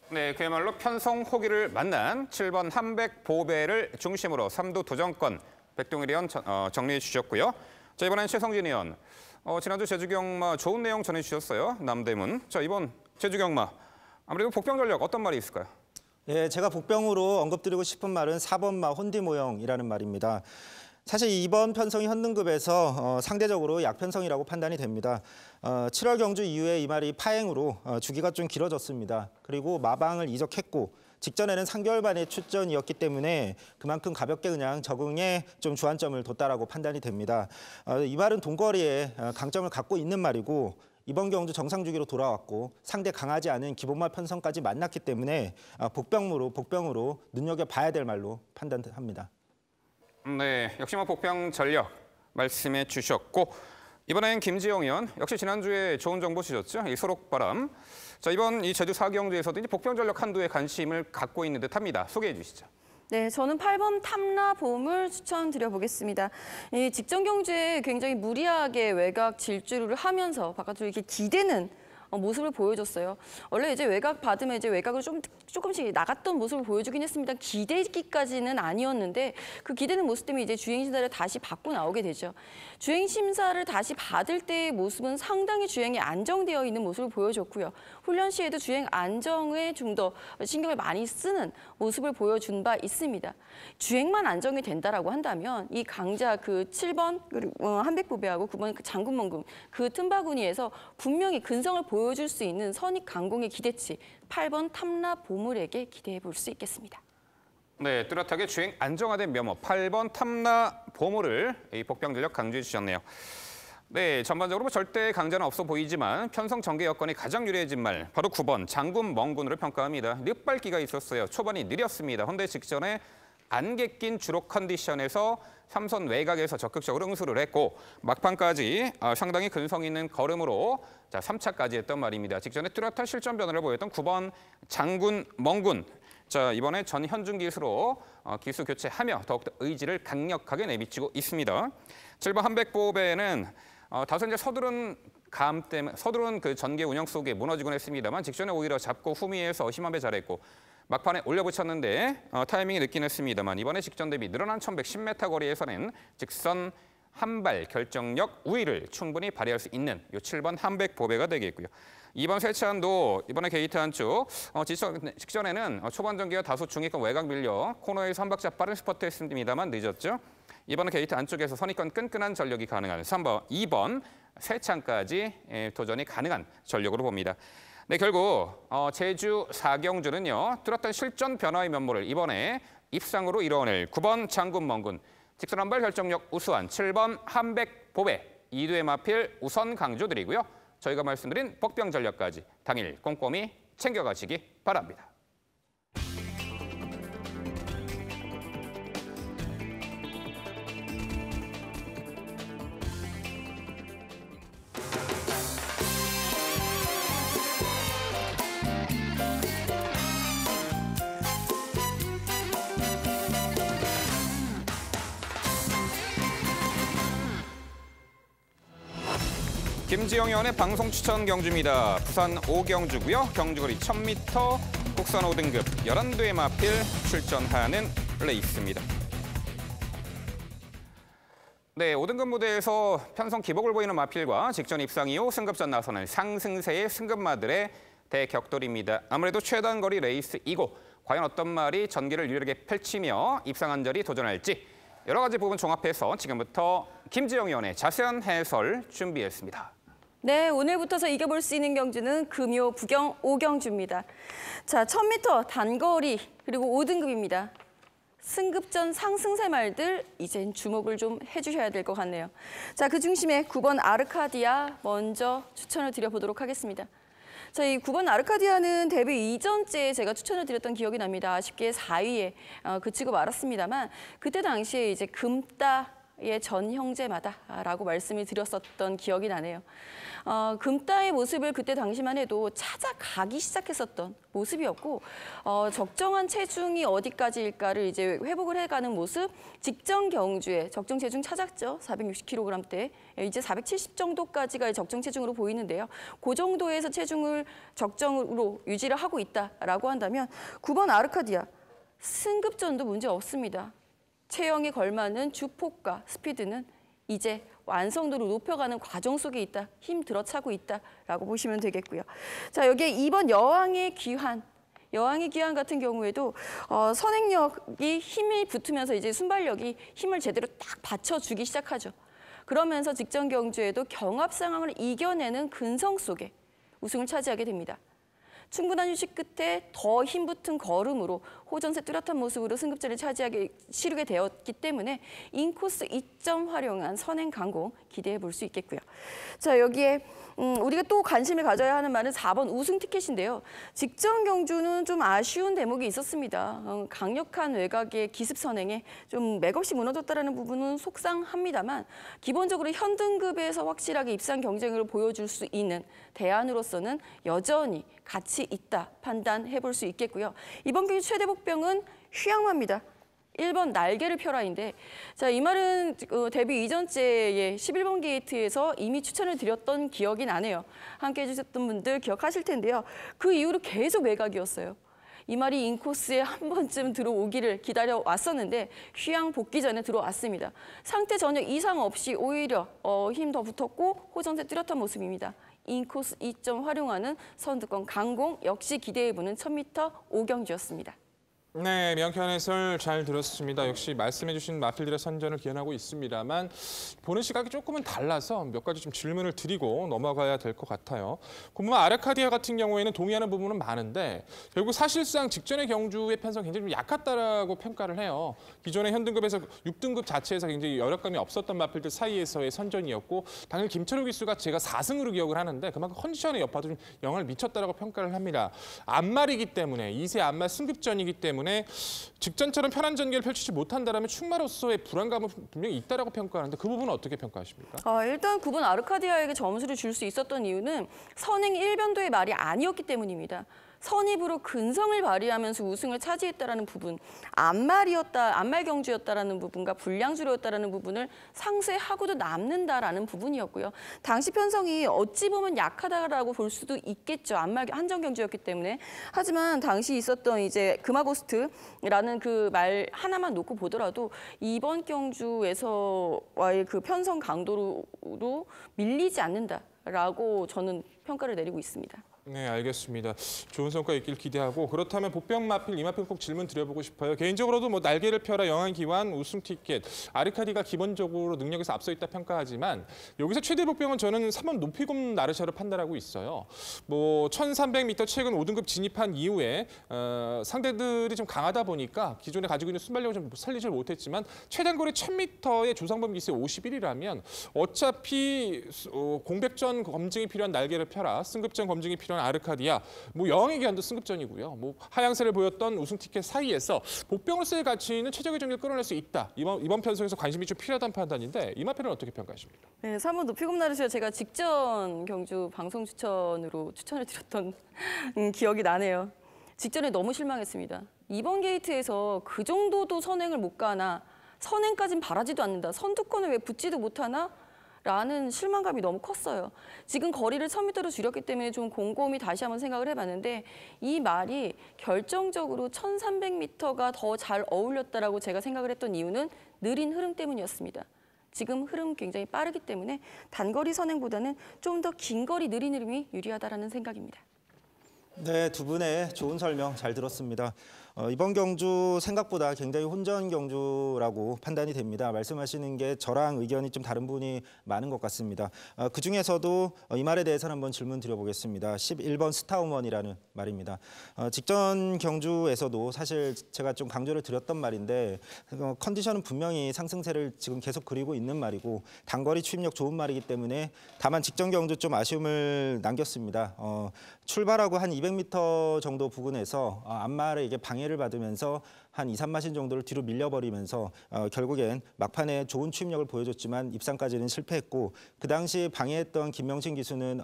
네, 그야말로 편성 호기를 만난 7번 한백보배를 중심으로 3두 도전권 백동일 의원 정리해 주셨고요. 자, 이번엔 최성진 의원. 지난주 제주경마 좋은 내용 전해주셨어요. 남대문. 자, 이번 제주경마 아무래도 복병 전력 어떤 말이 있을까요? 예, 제가 복병으로 언급드리고 싶은 말은 4번마 혼디 모형이라는 말입니다. 사실 이번 편성이 현등급에서 상대적으로 약편성이라고 판단이 됩니다. 7월 경주 이후에 이 말이 파행으로 주기가 좀 길어졌습니다. 그리고 마방을 이적했고 직전에는 3개월 만의 출전이었기 때문에 그만큼 가볍게 그냥 적응에 좀 주안점을 뒀다라고 판단이 됩니다. 이 말은 동거리에 강점을 갖고 있는 말이고 이번 경주 정상 주기로 돌아왔고 상대 강하지 않은 기본마 편성까지 만났기 때문에 복병으로 눈여겨봐야 될 말로 판단합니다. 네, 역시 복병 전력 말씀해 주셨고 이번엔 김지영 의원 역시 지난주에 좋은 정보 주셨죠? 이 소록바람. 자, 이번 이 제주 4경주에서도 이제 복병 전력 한두에 관심을 갖고 있는 듯합니다. 소개해 주시죠. 네, 저는 8번 탐라봄을 추천드려보겠습니다. 이 직전 경주에 굉장히 무리하게 외곽 질주를 하면서 바깥으로 이렇게 기대는 모습을 보여줬어요. 원래 이제 외곽 받으면 이제 외곽을 조금씩 나갔던 모습을 보여주긴 했습니다. 기대기까지는 아니었는데 그 기대는 모습 때문에 이제 주행 심사를 다시 받고 나오게 되죠. 주행 심사를 다시 받을 때의 모습은 상당히 주행이 안정되어 있는 모습을 보여줬고요. 훈련 시에도 주행 안정에 좀 더 신경을 많이 쓰는 모습을 보여준 바 있습니다. 주행만 안정이 된다라고 한다면 이 강자 그 7번 그리고 한백보배하고 9번 그 장군멍군 그 틈바구니에서 분명히 근성을 보여줄 수 있는 선익 강공의 기대치 8번 탐라 보물에게 기대해 볼 수 있겠습니다. 네, 뚜렷하게 주행 안정화된 면모 8번 탐라 보물을 이 복병전력 강조해 주셨네요. 네, 전반적으로 절대 강자는 없어 보이지만 편성 전개 여건이 가장 유리해진 말 바로 9번 장군 멍군으로 평가합니다. 늦발기가 있었어요. 초반이 느렸습니다. 헌데 직전에 안개 낀 주로 컨디션에서 3선 외곽에서 적극적으로 응수를 했고 막판까지 상당히 근성 있는 걸음으로 3차까지 했던 말입니다. 직전에 뚜렷한 실전 변화를 보였던 9번 장군 멍군. 자, 이번에 전현중 기수로 기수 교체하며 더욱더 의지를 강력하게 내비치고 있습니다. 7번 한백보배는 다소 이제 서두른 그 전개 운영 속에 무너지곤 했습니다만 직전에 오히려 잡고 후미에서 심한 배 잘했고 막판에 올려붙였는데 타이밍이 늦긴 했습니다만 이번에 직전 대비 늘어난 1110m 거리에서는 직선 한발 결정력 우위를 충분히 발휘할 수 있는 이 7번 한백보배가 되겠고요. 2번 세찬도 이번에 게이트 안쪽 직전에는 초반 전개가 다소 중위권 외곽 밀려 코너에서 한 박자 빠른 스퍼트 했습니다만 늦었죠. 이번에 게이트 안쪽에서 선입권 끈끈한 전력이 가능한 2번 세찬까지 도전이 가능한 전력으로 봅니다. 네, 결국 제주 4경주는요. 뚜렷한 실전 변화의 면모를 이번에 입상으로 이뤄낼 9번 장군멍군, 직선 한발 결정력 우수한 7번 한백보배, 2두의 마필 우선 강조드리고요. 저희가 말씀드린 복병 전력까지 당일 꼼꼼히 챙겨가시기 바랍니다. 김지영 의원의 방송 추천 경주입니다. 부산 5경주고요. 경주거리 1000m, 국선 5등급 11두의 마필 출전하는 레이스입니다. 네, 5등급 무대에서 편성 기복을 보이는 마필과 직전 입상 이후 승급전 나서는 상승세의 승급마들의 대격돌입니다. 아무래도 최단 거리 레이스이고 과연 어떤 말이 전개를 유리하게 펼치며 입상한절이 도전할지 여러 가지 부분 종합해서 지금부터 김지영 의원의 자세한 해설 준비했습니다. 네, 오늘부터서 이겨볼 수 있는 경주는 금요 부경 5경주입니다. 자, 1000m 단거리 그리고 5등급입니다. 승급전 상승세 말들 이젠 주목을 좀 해주셔야 될 것 같네요. 자, 그 중심에 9번 아르카디아 먼저 추천을 드려보도록 하겠습니다. 자, 이 9번 아르카디아는 데뷔 이전째에 제가 추천을 드렸던 기억이 납니다. 아쉽게 4위에 그치고 말았습니다만 그때 당시에 이제 금따의 전 형제마다라고 말씀을 드렸었던 기억이 나네요. 금따의 모습을 그때 당시만 해도 찾아가기 시작했었던 모습이었고 적정한 체중이 어디까지일까를 이제 회복을 해가는 모습, 직전 경주에 적정 체중 찾았죠. 460kg대. 이제 470 정도까지가 적정 체중으로 보이는데요. 그 정도에서 체중을 적정으로 유지를 하고 있다라고 한다면 9번 아르카디아 승급전도 문제 없습니다. 체형에 걸맞는 주폭과 스피드는 이제 완성도를 높여가는 과정 속에 있다, 힘 들어차고 있다라고 보시면 되겠고요. 자, 여기에 2번 여왕의 귀환 같은 경우에도 선행력이 힘이 붙으면서 이제 순발력이 힘을 제대로 딱 받쳐주기 시작하죠. 그러면서 직전 경주에도 경합 상황을 이겨내는 근성 속에 우승을 차지하게 됩니다. 충분한 휴식 끝에 더 힘붙은 걸음으로 호전세 뚜렷한 모습으로 승급전을 치르게 되었기 때문에 인코스 2점 활용한 선행 강공 기대해 볼 수 있겠고요. 자, 여기에 우리가 또 관심을 가져야 하는 말은 4번 우승 티켓인데요. 직전 경주는 좀 아쉬운 대목이 있었습니다. 강력한 외곽의 기습 선행에 좀 맥없이 무너졌다는 부분은 속상합니다만 기본적으로 현 등급에서 확실하게 입상 경쟁을 보여줄 수 있는 대안으로서는 여전히 가치 있다 판단해 볼 수 있겠고요. 이번 경기 최대 복병은 휘양마입니다. 1번 날개를 펴라인데 자, 이 말은 데뷔 이전째의 11번 게이트에서 이미 추천을 드렸던 기억이 나네요. 함께 해주셨던 분들 기억하실 텐데요. 그 이후로 계속 외곽이었어요. 이 말이 인코스에 한 번쯤 들어오기를 기다려왔었는데 휴양 복귀 전에 들어왔습니다. 상태 전혀 이상 없이 오히려 힘 더 붙었고 호전세 뚜렷한 모습입니다. 인코스 2점 활용하는 선두권 강공 역시 기대해보는 1000m 5경주였습니다. 네, 명쾌한 해설 잘 들었습니다. 역시 말씀해주신 마필들의 선전을 기원하고 있습니다만 보는 시각이 조금은 달라서 몇 가지 좀 질문을 드리고 넘어가야 될 것 같아요. 보면 아르카디아 같은 경우에는 동의하는 부분은 많은데 결국 사실상 직전의 경주의 편성이 굉장히 좀 약했다라고 평가를 해요. 기존의 현등급에서 6등급 자체에서 굉장히 여력감이 없었던 마필들 사이에서의 선전이었고 당연히 김철우 기수가 제가 4승으로 기억을 하는데 그만큼 컨디션의 여파도 좀 영향을 미쳤다라고 평가를 합니다. 앞말이기 때문에 2세 앞말 승급전이기 때문에 직전처럼 편한 전개를 펼치지 못한다면 충마로서의 불안감은 분명히 있다라고 평가하는데 그 부분은 어떻게 평가하십니까? 일단 9번 아르카디아에게 점수를 줄 수 있었던 이유는 선행 1변도의 말이 아니었기 때문입니다. 선입으로 근성을 발휘하면서 우승을 차지했다라는 부분, 앞말 경주였다라는 부분과 불량주로였다라는 부분을 상쇄하고도 남는다라는 부분이었고요. 당시 편성이 어찌 보면 약하다라고 볼 수도 있겠죠. 앞말 한정 경주였기 때문에. 하지만 당시 있었던 이제 금화고스트라는 그 말 하나만 놓고 보더라도 이번 경주에서와의 그 편성 강도로 밀리지 않는다라고 저는 평가를 내리고 있습니다. 네, 알겠습니다. 좋은 성과 있길 기대하고 그렇다면 복병 마필, 이마필 꼭 질문 드려보고 싶어요. 개인적으로도 뭐 날개를 펴라, 영한 기환, 우승 티켓, 아르카디가 기본적으로 능력에서 앞서 있다 평가하지만 여기서 최대 복병은 저는 3번 높이곰 나르샤로 판단하고 있어요. 뭐 1300m 최근 5등급 진입한 이후에 상대들이 좀 강하다 보니까 기존에 가지고 있는 순발력을 좀 살리지 못했지만 최단거리 1000m의 조상범 기세 51이라면 어차피 공백전 검증이 필요한 날개를 펴라, 승급전 검증이 필요한 아르카디아, 뭐 여왕의 기한도 승급전이고요. 뭐 하향세를 보였던 우승 티켓 사이에서 복병을 쓸 가치는 최적의 정리를 끌어낼 수 있다. 이번 편성에서 관심이 좀 필요하다는 판단인데 이마편은 어떻게 평가하십니까? 네, 3번 높이곰 나르샤 제가 직전 경주 방송 추천으로 추천을 드렸던 기억이 나네요. 직전에 너무 실망했습니다. 이번 게이트에서 그 정도도 선행을 못 가나, 선행까진 바라지도 않는다. 선두권을 왜 붙지도 못하나? 라는 실망감이 너무 컸어요. 지금 거리를 1000m로 줄였기 때문에 좀 곰곰이 다시 한번 생각을 해봤는데 이 말이 결정적으로 1300m가 더 잘 어울렸다라고 제가 생각을 했던 이유는 느린 흐름 때문이었습니다. 지금 흐름 굉장히 빠르기 때문에 단거리 선행보다는 좀 더 긴 거리 느린 흐름이 유리하다라는 생각입니다. 네, 두 분의 좋은 설명 잘 들었습니다. 이번 경주 생각보다 굉장히 혼전 경주라고 판단이 됩니다. 말씀하시는 게 저랑 의견이 좀 다른 분이 많은 것 같습니다. 그중에서도 이 말에 대해서는 한번 질문 드려보겠습니다. 11번 스타우먼이라는 말입니다. 직전 경주에서도 사실 제가 좀 강조를 드렸던 말인데 컨디션은 분명히 상승세를 지금 계속 그리고 있는 말이고 단거리 추임력 좋은 말이기 때문에 다만 직전 경주 좀 아쉬움을 남겼습니다. 출발하고 한 200m 정도 부근에서 앞말에 이게 방해를 받으면서 한 2, 3마신 정도를 뒤로 밀려버리면서 결국엔 막판에 좋은 추임력을 보여줬지만 입상까지는 실패했고 그 당시 방해했던 김명신 기수는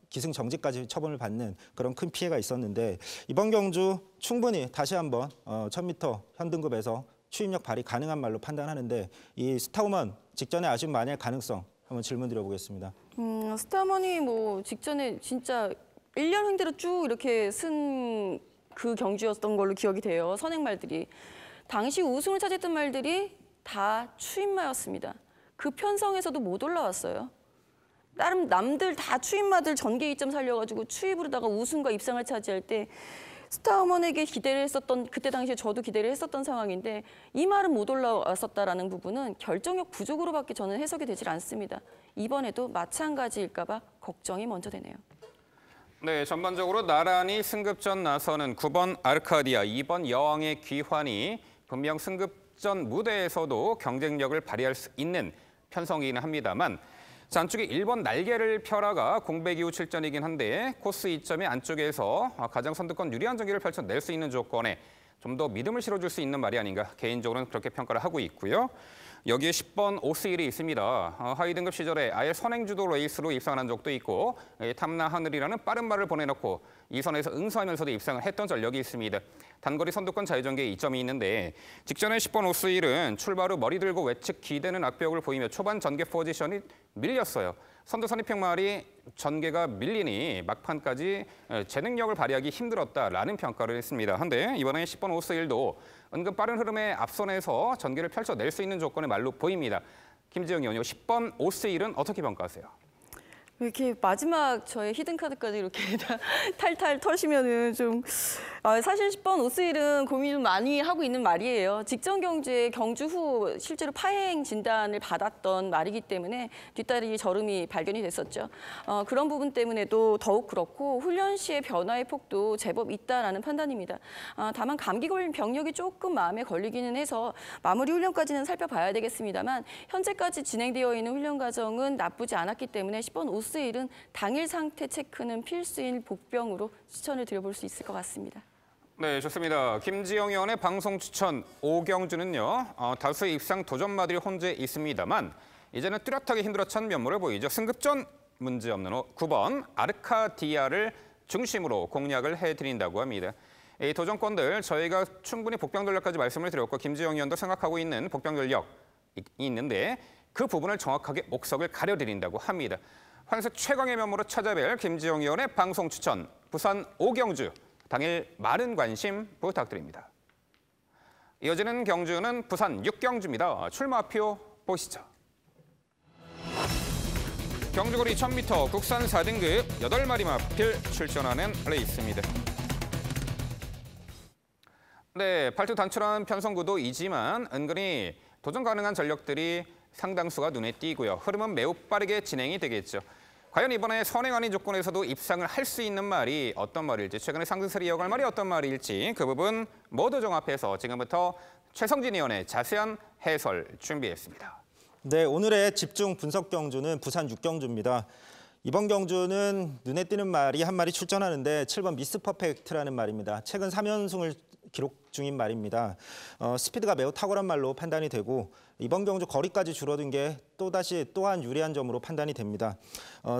기승 정지까지 처분을 받는 그런 큰 피해가 있었는데 이번 경주 충분히 다시 한번 1000m 현등급에서 추임력 발휘 가능한 말로 판단하는데 이 스타우먼 직전에 아쉬움 만회할 가능성 한번 질문 드려보겠습니다. 스타우먼이 뭐 직전에 진짜 1년 횡대로 쭉 이렇게 쓴 그 경주였던 걸로 기억이 돼요. 선행말들이. 당시 우승을 차지했던 말들이 다 추임마였습니다. 그 편성에서도 못 올라왔어요. 다른 남들 다 추임마들 전개 2점 살려가지고 추입으로다가 우승과 입상을 차지할 때 스타우먼에게 기대를 했었던, 그때 당시에 저도 기대를 했었던 상황인데 이 말은 못 올라왔었다라는 부분은 결정력 부족으로밖에 저는 해석이 되질 않습니다. 이번에도 마찬가지일까 봐 걱정이 먼저 되네요. 네, 전반적으로 나란히 승급전 나서는 9번 아르카디아, 2번 여왕의 귀환이 분명 승급전 무대에서도 경쟁력을 발휘할 수 있는 편성이긴 합니다만 안쪽에 1번 날개를 펴라가 공백 이후 출전이긴 한데 코스 2점의 안쪽에서 가장 선두권 유리한 전개를 펼쳐낼 수 있는 조건에 좀 더 믿음을 실어줄 수 있는 말이 아닌가 개인적으로는 그렇게 평가를 하고 있고요. 여기에 10번 오스일이 있습니다. 하위 등급 시절에 아예 선행주도 레이스로 입상한 적도 있고 탐나 하늘이라는 빠른 말을 보내놓고 2선에서 응수하면서도 입상을 했던 전력이 있습니다. 단거리 선두권 자유전개에 이점이 있는데 직전에 10번 오스일은 출발 후 머리 들고 외측 기대는 악벽을 보이며 초반 전개 포지션이 밀렸어요. 선두 선입평말이 전개가 밀리니 막판까지 제 능력을 발휘하기 힘들었다라는 평가를 했습니다. 한데 이번에 10번 오스일도 은근 빠른 흐름에 앞선에서 전개를 펼쳐낼 수 있는 조건의 말로 보입니다. 김지영 의원님, 10번 오스일은 어떻게 평가하세요? 이렇게 마지막 저의 히든카드까지 이렇게 다 탈탈 터시면은 좀 사실 10번 오스일은 고민 좀 많이 하고 있는 말이에요. 직전 경주에 경주 후 실제로 파행 진단을 받았던 말이기 때문에 뒷다리 저름이 발견이 됐었죠. 그런 부분 때문에도 더욱 그렇고 훈련 시의 변화의 폭도 제법 있다라는 판단입니다. 다만 감기 걸린 병력이 조금 마음에 걸리기는 해서 마무리 훈련까지는 살펴봐야 되겠습니다만 현재까지 진행되어 있는 훈련 과정은 나쁘지 않았기 때문에 10번 오스일은 당일 상태 체크는 필수인 복병으로 추천을 드려볼 수 있을 것 같습니다. 네, 좋습니다. 김지영 의원의 방송 추천 5경주는요. 다수의 입상 도전마들이 혼재 있습니다만 이제는 뚜렷하게 힘들어찬 면모를 보이죠. 승급전 문제없는 9번 아르카디아를 중심으로 공략을 해드린다고 합니다. 이 도전권들 저희가 충분히 복병 전력까지 말씀을 드렸고 김지영 의원도 생각하고 있는 복병 전력이 있는데 그 부분을 정확하게 옥석을 가려드린다고 합니다. 환수 최강의 면모로 찾아뵐 김지영 의원의 방송 추천 부산 5경주 당일 많은 관심 부탁드립니다. 이어지는 경주는 부산 6경주입니다. 출마표 보시죠. 경주거리 1000m 국산 4등급 8마리 마필 출전하는 레이스입니다. 네, 발주 단출한 편성구도이지만 은근히 도전 가능한 전력들이 상당수가 눈에 띄고요. 흐름은 매우 빠르게 진행이 되겠죠. 과연 이번에 선행 아닌 조건에서도 입상을 할 수 있는 말이 어떤 말일지, 최근에 상승세를 이어갈 말이 어떤 말일지 그 부분 모두 종합해서 지금부터 최성진 의원의 자세한 해설 준비했습니다. 네, 오늘의 집중 분석 경주는 부산 6경주입니다. 이번 경주는 눈에 띄는 말이 한 마리 출전하는데 7번 미스 퍼펙트라는 말입니다. 최근 3연승을 기록 중인 말입니다. 스피드가 매우 탁월한 말로 판단이 되고 이번 경주 거리까지 줄어든 게 또한 유리한 점으로 판단이 됩니다.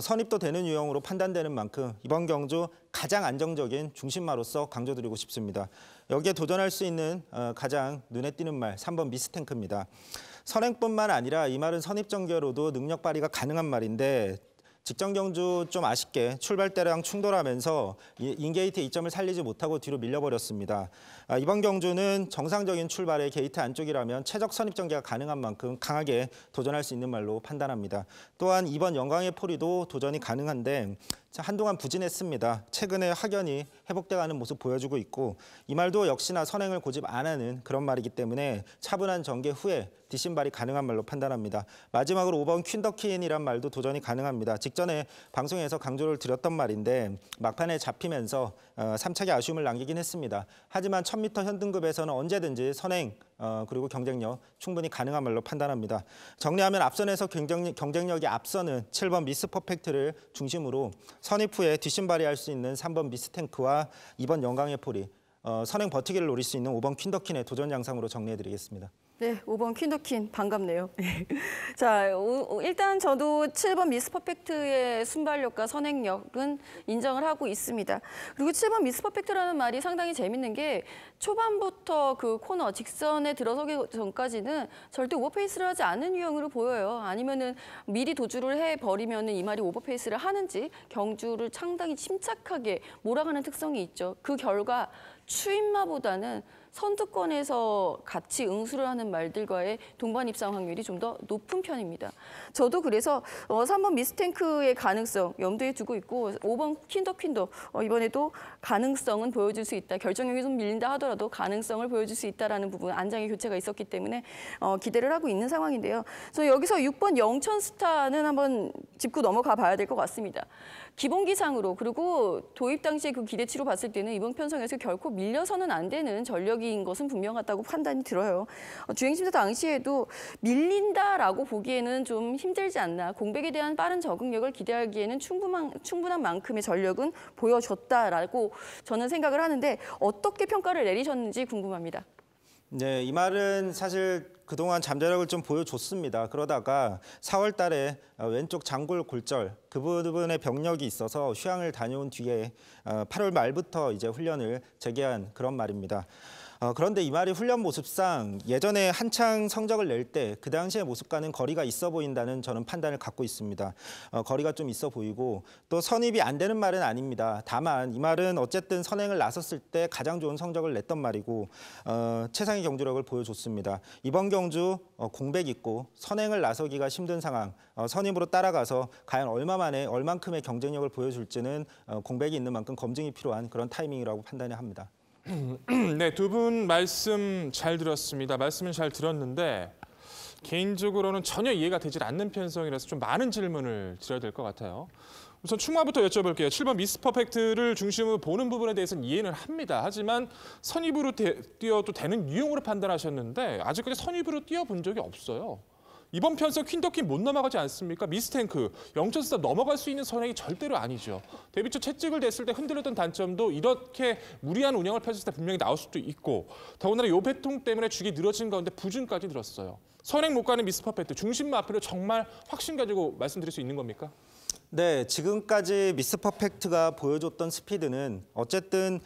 선입도 되는 유형으로 판단되는 만큼 이번 경주 가장 안정적인 중심마로서 강조드리고 싶습니다. 여기에 도전할 수 있는 가장 눈에 띄는 말 3번 미스탱크입니다. 선행뿐만 아니라 이 말은 선입전개로도 능력 발휘가 가능한 말인데 직전 경주 좀 아쉽게 출발대랑 충돌하면서 인게이트 2점을 살리지 못하고 뒤로 밀려버렸습니다. 이번 경주는 정상적인 출발에 게이트 안쪽이라면 최적 선입 전개가 가능한 만큼 강하게 도전할 수 있는 말로 판단합니다. 또한 이번 영광의 포리도 도전이 가능한데 한동안 부진했습니다. 최근에 확연히 회복돼가는 모습 보여주고 있고 이 말도 역시나 선행을 고집 안 하는 그런 말이기 때문에 차분한 전개 후에 뒷심발이 가능한 말로 판단합니다. 마지막으로 5번 퀸더퀸이란 말도 도전이 가능합니다. 직전에 방송에서 강조를 드렸던 말인데 막판에 잡히면서 3차기 아쉬움을 남기긴 했습니다. 하지만 1000m 현등급에서는 언제든지 선행 그리고 경쟁력 충분히 가능한 말로 판단합니다. 정리하면 앞선에서 경쟁력이 앞서는 7번 미스 퍼펙트를 중심으로 선입 후에 뒷심발휘할 수 있는 3번 미스 탱크와 2번 영광의 포리, 선행 버티기를 노릴 수 있는 5번 퀸더퀸의 도전 양상으로 정리해드리겠습니다. 네, 5번 퀸더퀸 반갑네요. 자, 일단 저도 7번 미스 퍼펙트의 순발력과 선행력은 인정을 하고 있습니다. 그리고 7번 미스 퍼펙트라는 말이 상당히 재밌는 게 초반부터 그 코너 직선에 들어서기 전까지는 절대 오버페이스를 하지 않는 유형으로 보여요. 아니면은 미리 도주를 해버리면은 이 말이 오버페이스를 하는지 경주를 상당히 침착하게 몰아가는 특성이 있죠. 그 결과 추임마보다는 선두권에서 같이 응수를 하는 말들과의 동반 입상 확률이 좀 더 높은 편입니다. 저도 그래서 3번 미스탱크의 가능성 염두에 두고 있고 5번 퀸더 이번에도 가능성은 보여줄 수 있다. 결정력이 좀 밀린다 하더라도 가능성을 보여줄 수 있다라는 부분 안장의 교체가 있었기 때문에 기대를 하고 있는 상황인데요. 그래서 여기서 6번 영천스타는 한번 짚고 넘어가 봐야 될 것 같습니다. 기본기상으로 그리고 도입 당시에 그 기대치로 봤을 때는 이번 편성에서 결코 밀려서는 안 되는 전력인 것은 분명하다고 판단이 들어요. 주행심사 당시에도 밀린다라고 보기에는 좀 힘들지 않나. 공백에 대한 빠른 적응력을 기대하기에는 충분한 만큼의 전력은 보여줬다라고 저는 생각을 하는데 어떻게 평가를 내리셨는지 궁금합니다. 네, 이 말은 사실 그동안 잠재력을 좀 보여줬습니다. 그러다가 4월 달에 왼쪽 장골 골절 그 부분에 병력이 있어서 휴양을 다녀온 뒤에 8월 말부터 이제 훈련을 재개한 그런 말입니다. 그런데 이 말이 훈련 모습상 예전에 한창 성적을 낼 때 그 당시의 모습과는 거리가 있어 보인다는 저는 판단을 갖고 있습니다. 거리가 좀 있어 보이고 또 선입이 안 되는 말은 아닙니다. 다만 이 말은 어쨌든 선행을 나섰을 때 가장 좋은 성적을 냈던 말이고 최상의 경주력을 보여줬습니다. 이번 경주 공백 있고 선행을 나서기가 힘든 상황, 선임으로 따라가서 과연 얼만큼의 경쟁력을 보여줄지는 공백이 있는 만큼 검증이 필요한 그런 타이밍이라고 판단을 합니다. 네, 두 분 말씀 잘 들었습니다. 말씀은 잘 들었는데 개인적으로는 전혀 이해가 되질 않는 편성이라서 좀 많은 질문을 드려야 될 것 같아요. 우선 충마부터 여쭤볼게요. 7번 미스 퍼펙트를 중심으로 보는 부분에 대해서는 이해는 합니다. 하지만 선입으로 뛰어도 되는 유형으로 판단하셨는데 아직까지 선입으로 뛰어본 적이 없어요. 이번 편성 퀸더퀸 못 넘어가지 않습니까? 미스탱크 0.4 넘어갈 수 있는 선행이 절대로 아니죠. 데뷔 초 채찍을 댔을 때 흔들렸던 단점도 이렇게 무리한 운영을 펼쳤을 때 분명히 나올 수도 있고 더군다나 요 배통 때문에 죽이 늘어진 가운데 부진까지 늘었어요. 선행 못 가는 미스 퍼펙트 중심 마필로 정말 확신 가지고 말씀드릴 수 있는 겁니까? 네, 지금까지 미스 퍼펙트가 보여줬던 스피드는 어쨌든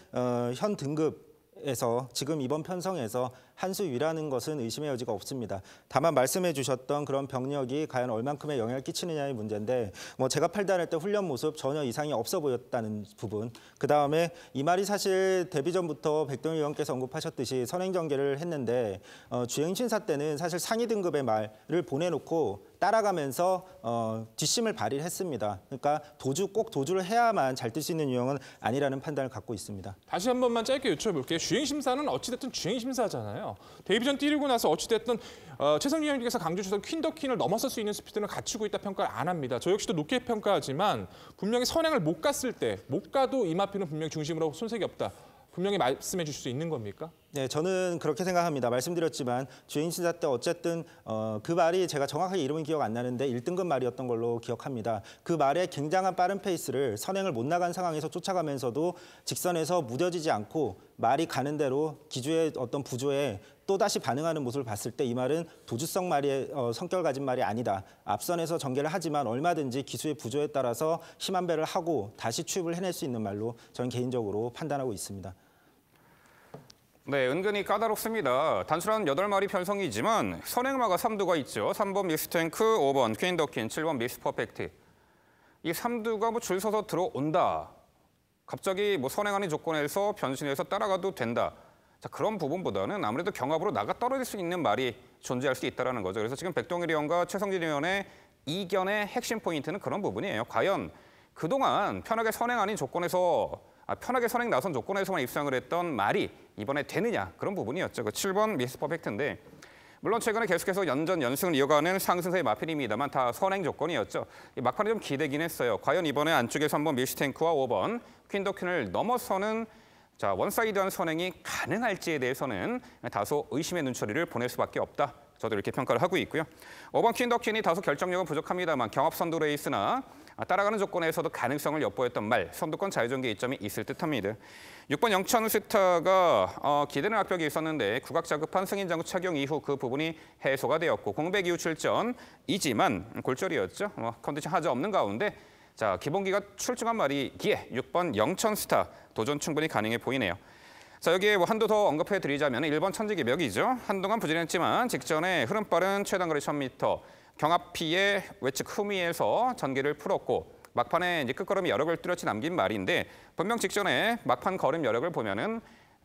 현 등급에서 지금 이번 편성에서 한 수 위라는 것은 의심의 여지가 없습니다. 다만 말씀해 주셨던 그런 병력이 과연 얼만큼의 영향을 끼치느냐의 문제인데 제가 판단할 때 훈련 모습 전혀 이상이 없어 보였다는 부분. 그다음에 이 말이 사실 데뷔 전부터 백동희 의원께서 언급하셨듯이 선행 전개를 했는데 주행 심사 때는 사실 상위 등급의 말을 보내놓고 따라가면서 뒷심을 발휘를 했습니다. 그러니까 꼭 도주를 해야만 잘 뛸 수 있는 유형은 아니라는 판단을 갖고 있습니다. 다시 한 번만 짧게 여쭤볼게요. 주행심사는 어찌됐든 주행심사잖아요. 데뷔전 뛰고 나서 어찌됐든 최성기 위원님께서 강조 주셨던 퀸더퀸을 넘어설 수 있는 스피드는 갖추고 있다 평가를 안 합니다. 저 역시도 높게 평가하지만 분명히 선행을 못 갔을 때 못 가도 이마피는 분명히 중심으로 손색이 없다. 분명히 말씀해 주실 수 있는 겁니까? 네, 저는 그렇게 생각합니다. 말씀드렸지만 주행심사 때 어쨌든 그 말이 제가 정확하게 이름은 기억 안 나는데 1등급 말이었던 걸로 기억합니다. 그 말의 굉장한 빠른 페이스를 선행을 못 나간 상황에서 쫓아가면서도 직선에서 무뎌지지 않고 말이 가는 대로 기주의 어떤 부조에 또다시 반응하는 모습을 봤을 때 이 말은 도주성 말의 성격을 가진 말이 아니다. 앞선에서 전개를 하지만 얼마든지 기수의 부조에 따라서 힘한 배를 하고 다시 추입을 해낼 수 있는 말로 저는 개인적으로 판단하고 있습니다. 네, 은근히 까다롭습니다. 단순한 8마리 편성이지만 선행마가 3두가 있죠. 3번 미스탱크, 5번 퀸더퀸, 7번 미스 퍼펙트. 이 3두가 줄 서서 들어온다. 갑자기 선행하는 조건에서 변신해서 따라가도 된다. 자, 그런 부분보다는 아무래도 경합으로 나가 떨어질 수 있는 말이 존재할 수 있다는 거죠. 그래서 지금 백동일 의원과 최성진 의원의 이견의 핵심 포인트는 그런 부분이에요. 과연 그동안 편하게 선행 아닌 조건에서 편하게 선행 나선 조건에서만 입상을 했던 말이 이번에 되느냐 그런 부분이었죠. 그 7번 미스 퍼펙트인데 물론 최근에 계속해서 연승을 이어가는 상승세의 마필입니다만 다 선행 조건이었죠. 이 막판에 좀 기대긴 했어요. 과연 이번에 안쪽에서 3번 미스탱크와 5번 퀸더퀸을 넘어서는 원사이드한 선행이 가능할지에 대해서는 다소 의심의 눈초리를 보낼 수밖에 없다. 저도 이렇게 평가를 하고 있고요. 5번 퀸더퀸이 다소 결정력은 부족합니다만 경합 선두 레이스나 따라가는 조건에서도 가능성을 엿보였던 말, 선두권 자유전개 이점이 있을 듯합니다. 6번 영천 스타가 기대는 악벽이 있었는데 국악 자급한 승인장구 착용 이후 그 부분이 해소가 되었고 공백 이후 출전이지만 골절이었죠. 컨디션 하자 없는 가운데 기본기가 출중한 말이기에 6번 영천 스타 도전 충분히 가능해 보이네요. 자, 여기에 한두 더 언급해 드리자면 1번 천지개벽이죠. 한동안 부진했지만 직전에 흐름 빠른 최단거리 1000m 경합 피해 외측 후미에서 전개를 풀었고 막판에 끝걸음이 여력을 뚜렷이 남긴 말인데 분명 직전에 막판 걸음 여력을 보면은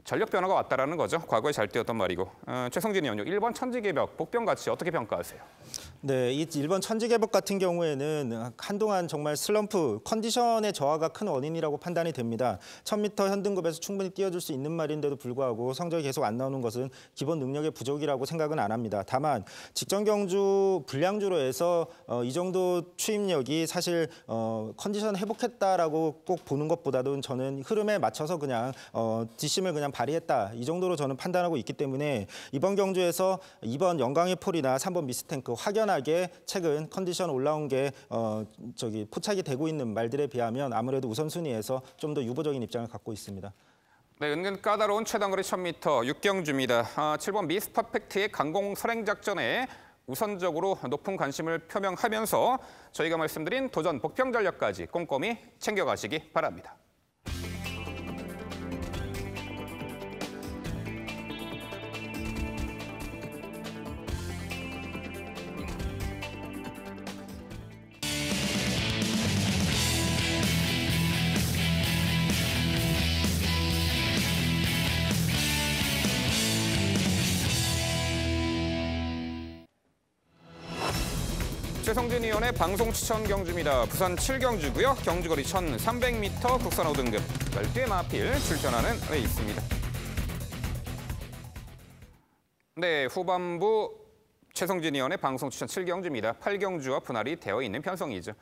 전력 변화가 왔다라는 거죠. 과거에 잘 뛰었던 말이고. 최성진 의원님, 1번 천지개벽 복병 가치 어떻게 평가하세요? 네, 이 1번 천지개벽 같은 경우에는 한동안 정말 슬럼프, 컨디션의 저하가 큰 원인이라고 판단이 됩니다. 1000m 현등급에서 충분히 뛰어줄 수 있는 말인데도 불구하고 성적이 계속 안 나오는 것은 기본 능력의 부족이라고 생각은 안 합니다. 다만 직전 경주 불량주로 해서 이 정도 추임력이 사실 컨디션 회복했다라고 꼭 보는 것보다도 저는 흐름에 맞춰서 그냥 뒷심을 그냥 발휘했다. 이 정도로 저는 판단하고 있기 때문에 이번 경주에서 2번 영광의 폴이나 3번 미스탱크 확연하게 최근 컨디션 올라온 게 포착이 되고 있는 말들에 비하면 아무래도 우선순위에서 좀 더 유보적인 입장을 갖고 있습니다. 네, 은근 까다로운 최단거리 1000m 6경주입니다. 7번 미스 퍼펙트의 강공 선행 작전에 우선적으로 높은 관심을 표명하면서 저희가 말씀드린 도전 복평 전략까지 꼼꼼히 챙겨가시기 바랍니다. 최성진 의원의 방송 추천 경주입니다. 부산 7경주고요. 경주거리 1300m 국산 5등급 12회 마필 출전하는 레이스입니다. 네, 후반부 최성진 의원의 방송 추천 7경주입니다. 8경주와 분할이 되어 있는 편성이죠.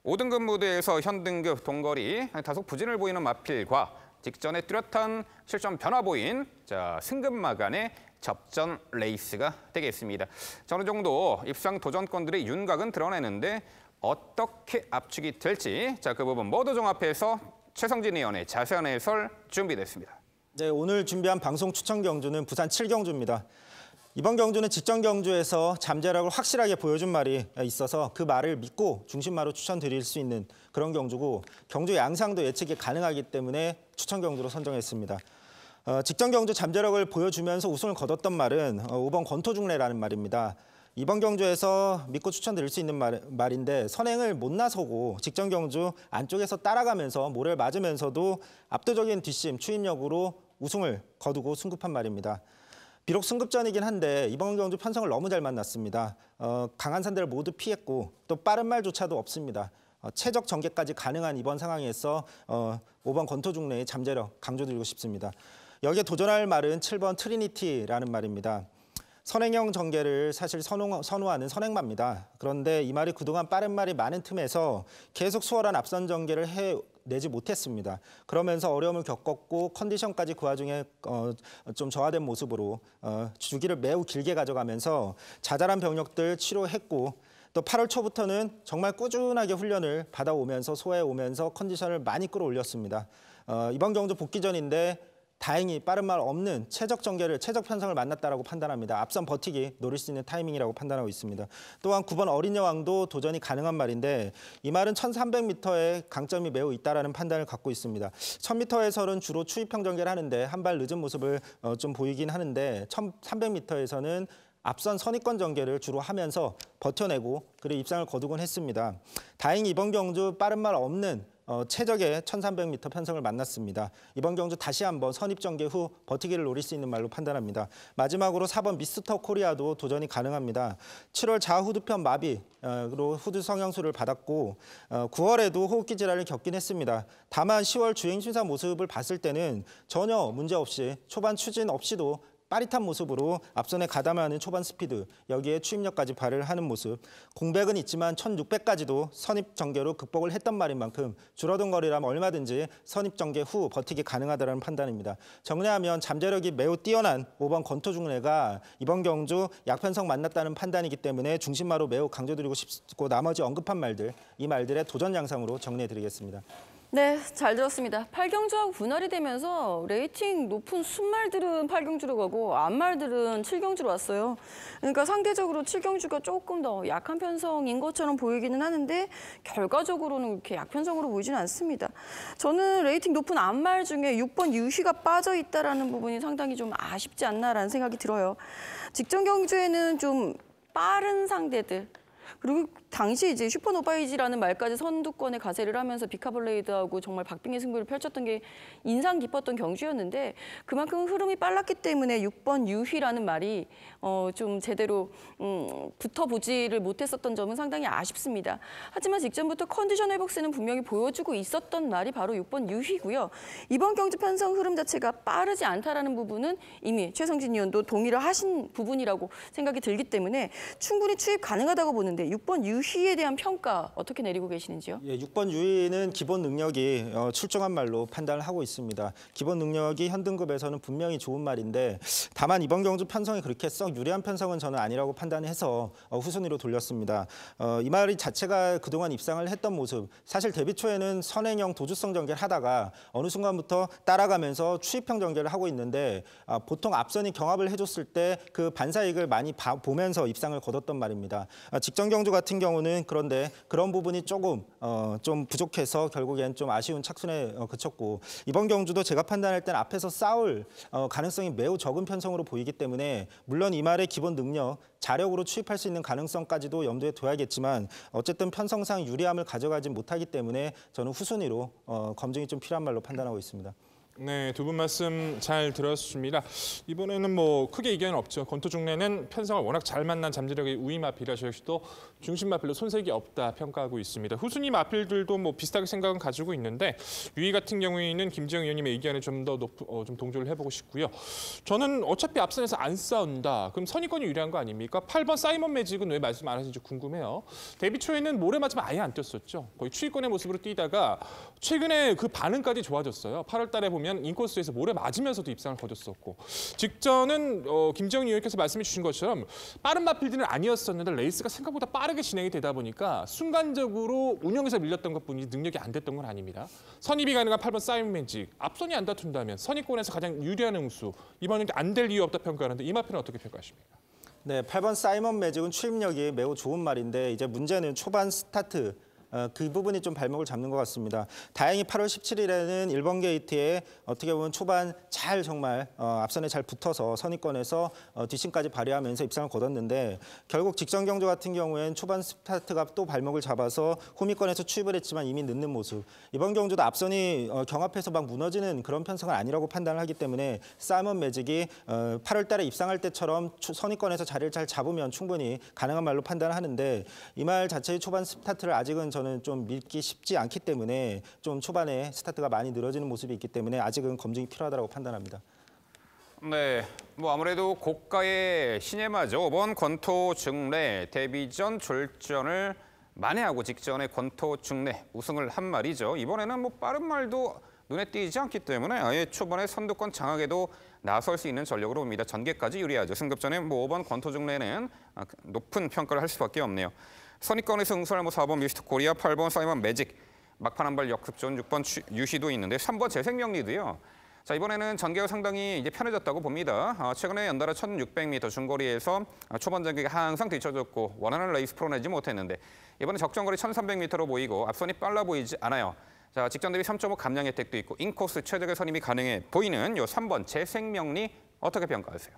5등급 무대에서 현등급 동거리 다소 부진을 보이는 마필과 직전에 뚜렷한 실점 변화 보인 승급마간의 접전 레이스가 되겠습니다. 어느 정도 입상 도전권들의 윤곽은 드러내는데 어떻게 압축이 될지 그 부분 모두 종합해서 최성진 의원의 자세한 해설 준비됐습니다. 네, 오늘 준비한 방송 추천 경주는 부산 7경주입니다. 이번 경주는 직전 경주에서 잠재력을 확실하게 보여준 말이 있어서 그 말을 믿고 중심마로 추천드릴 수 있는 그런 경주고 경주 양상도 예측이 가능하기 때문에 추천 경주로 선정했습니다. 직전 경주 잠재력을 보여주면서 우승을 거뒀던 말은 5번 권토중래라는 말입니다. 이번 경주에서 믿고 추천드릴 수 있는 말인데 선행을 못 나서고 직전 경주 안쪽에서 따라가면서 모래를 맞으면서도 압도적인 뒷심 추임력으로 우승을 거두고 승급한 말입니다. 비록 승급전이긴 한데 이번 경주 편성을 너무 잘 만났습니다. 강한 산들을 모두 피했고 또 빠른 말조차도 없습니다. 최적 전개까지 가능한 이번 상황에서 5번 권토중래의 잠재력 강조드리고 싶습니다. 여기에 도전할 말은 7번 트리니티라는 말입니다. 선행형 전개를 사실 선호하는 선행마입니다. 그런데 이 말이 그동안 빠른 말이 많은 틈에서 계속 수월한 앞선 전개를 해내지 못했습니다. 그러면서 어려움을 겪었고 컨디션까지 그 와중에 좀 저하된 모습으로 주기를 매우 길게 가져가면서 자잘한 병력들 치료했고 또 8월 초부터는 정말 꾸준하게 훈련을 받아오면서 소화해오면서 컨디션을 많이 끌어올렸습니다. 이번 경주 복귀전인데 다행히 빠른 말 없는 최적 편성을 만났다라고 판단합니다. 앞선 버티기 노릴 수 있는 타이밍이라고 판단하고 있습니다. 또한 9번 어린 여왕도 도전이 가능한 말인데 이 말은 1300m의 강점이 매우 있다라는 판단을 갖고 있습니다. 1000m에서는 주로 추입형 전개를 하는데 한 발 늦은 모습을 좀 보이긴 하는데 1300m에서는 앞선 선입권 전개를 주로 하면서 버텨내고 그리고 입상을 거두곤 했습니다. 다행히 이번 경주 빠른 말 없는 최적의 1300m 편성을 만났습니다. 이번 경주 다시 한번 선입 전개 후 버티기를 노릴 수 있는 말로 판단합니다. 마지막으로 4번 미스터 코리아도 도전이 가능합니다. 7월 자후두편 마비로 후두 성형수를 받았고 9월에도 호흡기 질환을 겪긴 했습니다. 다만 10월 주행 심사 모습을 봤을 때는 전혀 문제 없이 초반 추진 없이도 빠릿한 모습으로 앞선에 가담하는 초반 스피드, 여기에 추임력까지 발휘를 하는 모습. 공백은 있지만 1600까지도 선입 전개로 극복을 했던 말인 만큼 줄어든 거리라면 얼마든지 선입 전개 후 버티기 가능하다는 판단입니다. 정리하면 잠재력이 매우 뛰어난 5번 권토중래가 이번 경주 약편성 만났다는 판단이기 때문에 중심마로 매우 강조드리고 싶고 나머지 언급한 말들, 이 말들의 도전 양상으로 정리해드리겠습니다. 네, 잘 들었습니다. 8경주하고 분할이 되면서 레이팅 높은 순말들은 8경주로 가고 암말들은 7경주로 왔어요. 그러니까 상대적으로 7경주가 조금 더 약한 편성인 것처럼 보이기는 하는데 결과적으로는 그렇게 약편성으로 보이지는 않습니다. 저는 레이팅 높은 암말 중에 6번 유희가 빠져 있다라는 부분이 상당히 좀 아쉽지 않나라는 생각이 들어요. 직전 경주에는 좀 빠른 상대들 그리고 당시 이제 슈퍼노바이지라는 말까지 선두권에 가세를 하면서 비카블레이드하고 정말 박빙의 승부를 펼쳤던 게 인상 깊었던 경주였는데 그만큼 흐름이 빨랐기 때문에 6번 유희라는 말이 좀 제대로 붙어보지를 못했었던 점은 상당히 아쉽습니다. 하지만 직전부터 컨디션 회복세는 분명히 보여주고 있었던 말이 바로 6번 유희고요. 이번 경주 편성 흐름 자체가 빠르지 않다라는 부분은 이미 최성진 의원도 동의를 하신 부분이라고 생각이 들기 때문에 충분히 추입 가능하다고 보는데 나오는데 6번 유희에 대한 평가 어떻게 내리고 계시는지요? 예, 6번 유희는 기본 능력이 출중한 말로 판단을 하고 있습니다. 기본 능력이 현등급에서는 분명히 좋은 말인데 다만 이번 경주 편성이 그렇게 썩 유리한 편성은 저는 아니라고 판단해서 후순위로 돌렸습니다. 이 말 자체가 그동안 입상을 했던 모습, 사실 데뷔 초에는 선행형 도주성 전개를 하다가 어느 순간부터 따라가면서 추입형 전개를 하고 있는데 보통 앞선이 경합을 해줬을 때 그 반사이익을 많이 보면서 입상을 거뒀던 말입니다. 직전 경주 같은 경우는 그런데 그런 부분이 조금 좀 부족해서 결국엔 좀 아쉬운 착순에 그쳤고 이번 경주도 제가 판단할 땐 앞에서 싸울 가능성이 매우 적은 편성으로 보이기 때문에 물론 이 말의 기본 능력, 자력으로 추입할 수 있는 가능성까지도 염두에 둬야겠지만 어쨌든 편성상 유리함을 가져가지 못하기 때문에 저는 후순위로 검증이 좀 필요한 말로 판단하고 있습니다. 네, 두 분 말씀 잘 들었습니다. 이번에는 뭐 크게 이견은 없죠. 권토중래는 편성을 워낙 잘 만난 잠재력의 우위 마필이라 저 역시도 중심 마필로 손색이 없다 평가하고 있습니다. 후순위 마필들도 뭐 비슷하게 생각은 가지고 있는데 유희 같은 경우에는 김지영 의원님의 의견에 좀 더 좀 동조를 해보고 싶고요. 저는 어차피 앞선에서 안 싸운다. 그럼 선의권이 유리한 거 아닙니까? 8번 사이먼 매직은 왜 말씀 안 하시는지 궁금해요. 데뷔 초에는 모래 맞으면 아예 안 뛰었었죠. 거의 추위권의 모습으로 뛰다가 최근에 그 반응까지 좋아졌어요. 8월 달에 보면 인코스에서 모래 맞으면서도 입상을 거뒀었고 직전은 김지영 의원께서 말씀해 주신 것처럼 빠른 마필드는 아니었었는데 레이스가 생각보다 빠르게 진행이 되다 보니까 순간적으로 운영에서 밀렸던 것뿐이지 능력이 안 됐던 건 아닙니다. 선입이 가능한 8번 사이먼 매직, 앞선이 안 다툰다면 선입권에서 가장 유리한 응수, 이번엔 안 될 이유 없다 평가하는데 이 마필은 어떻게 평가하십니까? 네, 8번 사이먼 매직은 추입력이 매우 좋은 말인데 이제 문제는 초반 스타트 그 부분이 좀 발목을 잡는 것 같습니다. 다행히 8월 17일에는 1번 게이트에 어떻게 보면 초반 잘 정말 앞선에 잘 붙어서 선의권에서 뒷심까지 발휘하면서 입상을 거뒀는데 결국 직전 경주 같은 경우엔 초반 스타트가 또 발목을 잡아서 후미권에서 추입을 했지만 이미 늦는 모습. 이번 경주도 앞선이 경합해서 막 무너지는 그런 편성은 아니라고 판단을 하기 때문에 사이먼 매직이 8월 달에 입상할 때처럼 선의권에서 자리를 잘 잡으면 충분히 가능한 말로 판단하는데 이 말 자체의 초반 스타트를 아직은 저는 좀 믿기 쉽지 않기 때문에 좀 초반에 스타트가 많이 늘어지는 모습이 있기 때문에 아직은 검증이 필요하다고 판단합니다. 네, 뭐 아무래도 고가의 시네마죠. 5번 권토중래 데뷔 전 졸전을 만회하고 직전에 권토중래 우승을 한 말이죠. 이번에는 뭐 빠른 말도 눈에 띄지 않기 때문에 아예 초반에 선두권 장악에도 나설 수 있는 전력으로 봅니다. 전개까지 유리하죠. 승급전에 뭐 5번 권토중래는 높은 평가를 할 수밖에 없네요. 선입권에서 응수할 뭐 4번 미스터 코리아, 8번 사이먼 매직, 막판 한 발 역습전 6번 유시도 있는데 3번 재생명리도요. 자, 이번에는 전개가 상당히 이제 편해졌다고 봅니다. 최근에 연달아 1600m 중거리에서 초반 전개가 항상 뒤쳐졌고 원하는 레이스 풀어내지 못했는데 이번에 적정거리 1300m로 보이고 앞선이 빨라 보이지 않아요. 자, 직전 대비 3.5 감량 혜택도 있고 인코스 최적의 선임이 가능해 보이는 요 3번 재생명리 어떻게 평가하세요?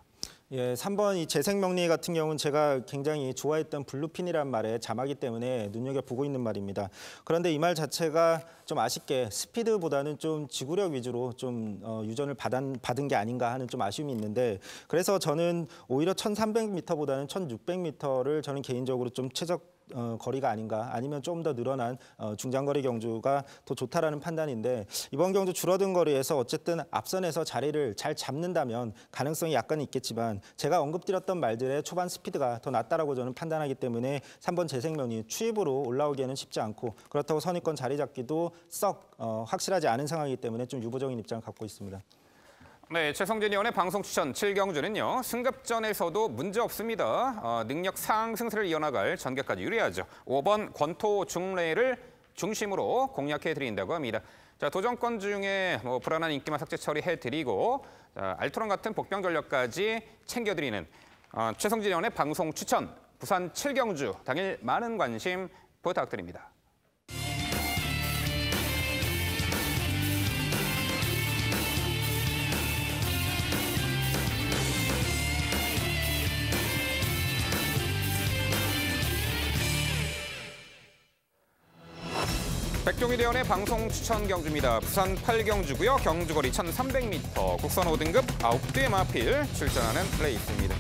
예, 3번 이 재생명리 같은 경우는 제가 굉장히 좋아했던 블루핀이란 말의 자막이기 때문에 눈여겨보고 있는 말입니다. 그런데 이 말 자체가 좀 아쉽게 스피드보다는 좀 지구력 위주로 좀 유전을 받은 게 아닌가 하는 좀 아쉬움이 있는데 그래서 저는 오히려 1300m보다는 1600m를 저는 개인적으로 좀 최적 거리가 아닌가 아니면 좀 더 늘어난 중장거리 경주가 더 좋다라는 판단인데 이번 경주 줄어든 거리에서 어쨌든 앞선에서 자리를 잘 잡는다면 가능성이 약간 있겠지만 제가 언급드렸던 말들의 초반 스피드가 더 낫다라고 저는 판단하기 때문에 3번 재생명이 추입으로 올라오기에는 쉽지 않고 그렇다고 선의권 자리 잡기도 썩 확실하지 않은 상황이기 때문에 좀 유보적인 입장을 갖고 있습니다. 네, 최성진 의원의 방송 추천 7경주는요. 승급전에서도 문제 없습니다. 능력 상승세를 이어나갈 전개까지 유리하죠. 5번 권토중래를 중심으로 공략해드린다고 합니다. 자, 도전권 중에 뭐 불안한 인기만 삭제 처리해드리고 알토론 같은 복병 전력까지 챙겨드리는 최성진 의원의 방송 추천 부산 7경주 당일 많은 관심 부탁드립니다. 백종희 대원의 방송 추천 경주입니다. 부산 8경주고요. 경주거리 1300m, 국선 5등급 9대 마필 출전하는 레이스입니다.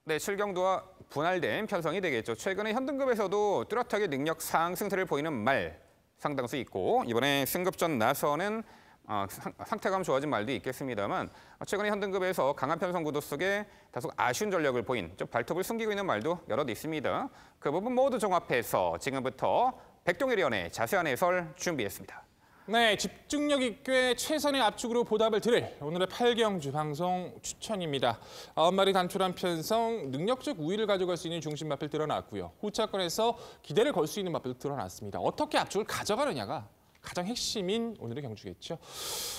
네, 7경주와 분할된 편성이 되겠죠. 최근에 현등급에서도 뚜렷하게 능력 상승세를 보이는 말 상당수 있고 이번에 승급전 나서는 상태감 좋아진 말도 있겠습니다만 최근에 현등급에서 강한 편성 구도 속에 다소 아쉬운 전력을 보인 좀 발톱을 숨기고 있는 말도 여럿 있습니다. 그 부분 모두 종합해서 지금부터 백동일 위원의 자세한 해설 준비했습니다. 네, 집중력 있게 최선의 압축으로 보답을 드릴 오늘의 8경주 방송 추천입니다. 9마리 단출한 편성, 능력적 우위를 가져갈 수 있는 중심 마필 드러났고요. 후차권에서 기대를 걸 수 있는 마필도 드러났습니다. 어떻게 압축을 가져가느냐가 가장 핵심인 오늘의 경주겠죠.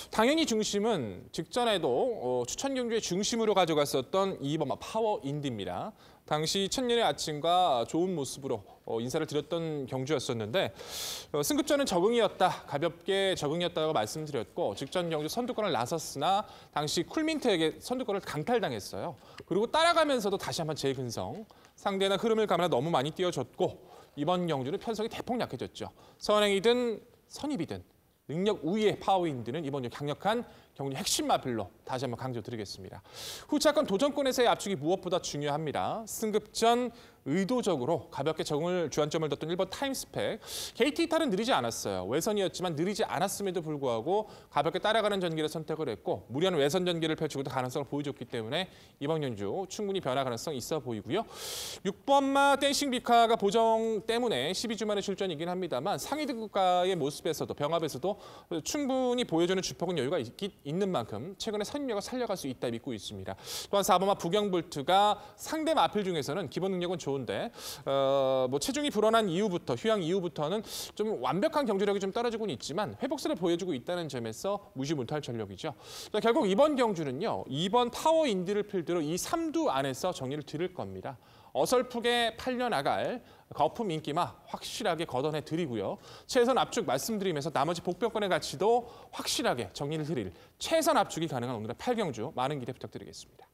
당연히 중심은 직전에도 추천 경주의 중심으로 가져갔었던 2번 파워 인디입니다. 당시 천년의 아침과 좋은 모습으로 인사를 드렸던 경주였었는데 승급전은 적응이었다, 가볍게 적응이었다고 말씀드렸고 직전 경주 선두권을 나섰으나 당시 쿨민트에게 선두권을 강탈당했어요. 그리고 따라가면서도 다시 한번 재근성, 상대나 흐름을 감아 너무 많이 띄워줬고 이번 경주는 편성이 대폭 약해졌죠. 선행이든 선입이든 능력 우위의 파워인드는 이번 강력한 경주 핵심 마필로 다시 한번 강조드리겠습니다. 후차권 도전권에서의 압축이 무엇보다 중요합니다. 승급전 의도적으로 가볍게 적응을 주안점을 뒀던 1번 타임스펙. KT 이탈은 느리지 않았어요. 외선이었지만 느리지 않았음에도 불구하고 가볍게 따라가는 전기를 선택을 했고 무리한 외선 전기를 펼치고도 가능성을 보여줬기 때문에 이번 연주 충분히 변화 가능성 있어 보이고요. 6번마 댄싱 비카가 보정 때문에 12주 만에 출전이긴 합니다만 상위 등급가의 모습에서도 병합에서도 충분히 보여주는 주폭은 여유가 있는 만큼 최근에 선임력을 살려갈 수 있다 믿고 있습니다. 또한 4번마 부경볼트가 상대 마필 중에서는 기본 능력은 좋은데 뭐 체중이 불어난 이후부터 휴양 이후부터는 좀 완벽한 경주력이 좀 떨어지고는 있지만 회복세를 보여주고 있다는 점에서 무시 못할 전력이죠. 자, 결국 이번 경주는요. 2번 파워 인디를 필두로 이 3두 안에서 정리를 드릴 겁니다. 어설프게 팔려나갈 거품 인기마 확실하게 걷어내 드리고요. 최선 압축 말씀드리면서 나머지 복병권의 가치도 확실하게 정리를 드릴 최선 압축이 가능한 오늘의 8경주 많은 기대 부탁드리겠습니다.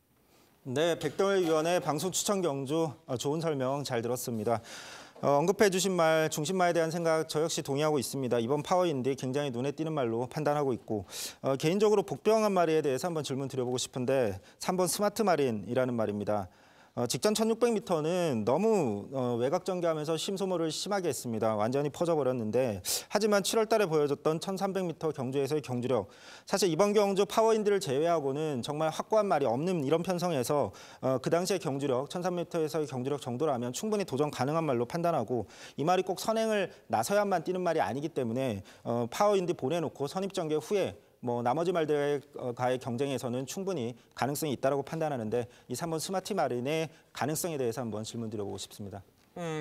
네, 백동일 위원의 방송 추천 경주 좋은 설명 잘 들었습니다. 언급해 주신 말, 중심마에 대한 생각 저 역시 동의하고 있습니다. 이번 파워인디 굉장히 눈에 띄는 말로 판단하고 있고 개인적으로 복병한 마리에 대해서 한번 질문 드려보고 싶은데 3번 스마트 마린이라는 말입니다. 직전 1600m는 너무 외곽 전개하면서 심소모를 심하게 했습니다. 완전히 퍼져버렸는데 하지만 7월 달에 보여줬던 1300m 경주에서의 경주력 사실 이번 경주 파워인디를 제외하고는 정말 확고한 말이 없는 이런 편성에서 그 당시의 경주력 1300m에서의 경주력 정도라면 충분히 도전 가능한 말로 판단하고 이 말이 꼭 선행을 나서야만 뛰는 말이 아니기 때문에 파워인디 보내놓고 선입전개 후에 뭐 나머지 말들과의 경쟁에서는 충분히 가능성이 있다고 판단하는데 이 3번 스마트 마린의 가능성에 대해서 한번 질문 드려보고 싶습니다.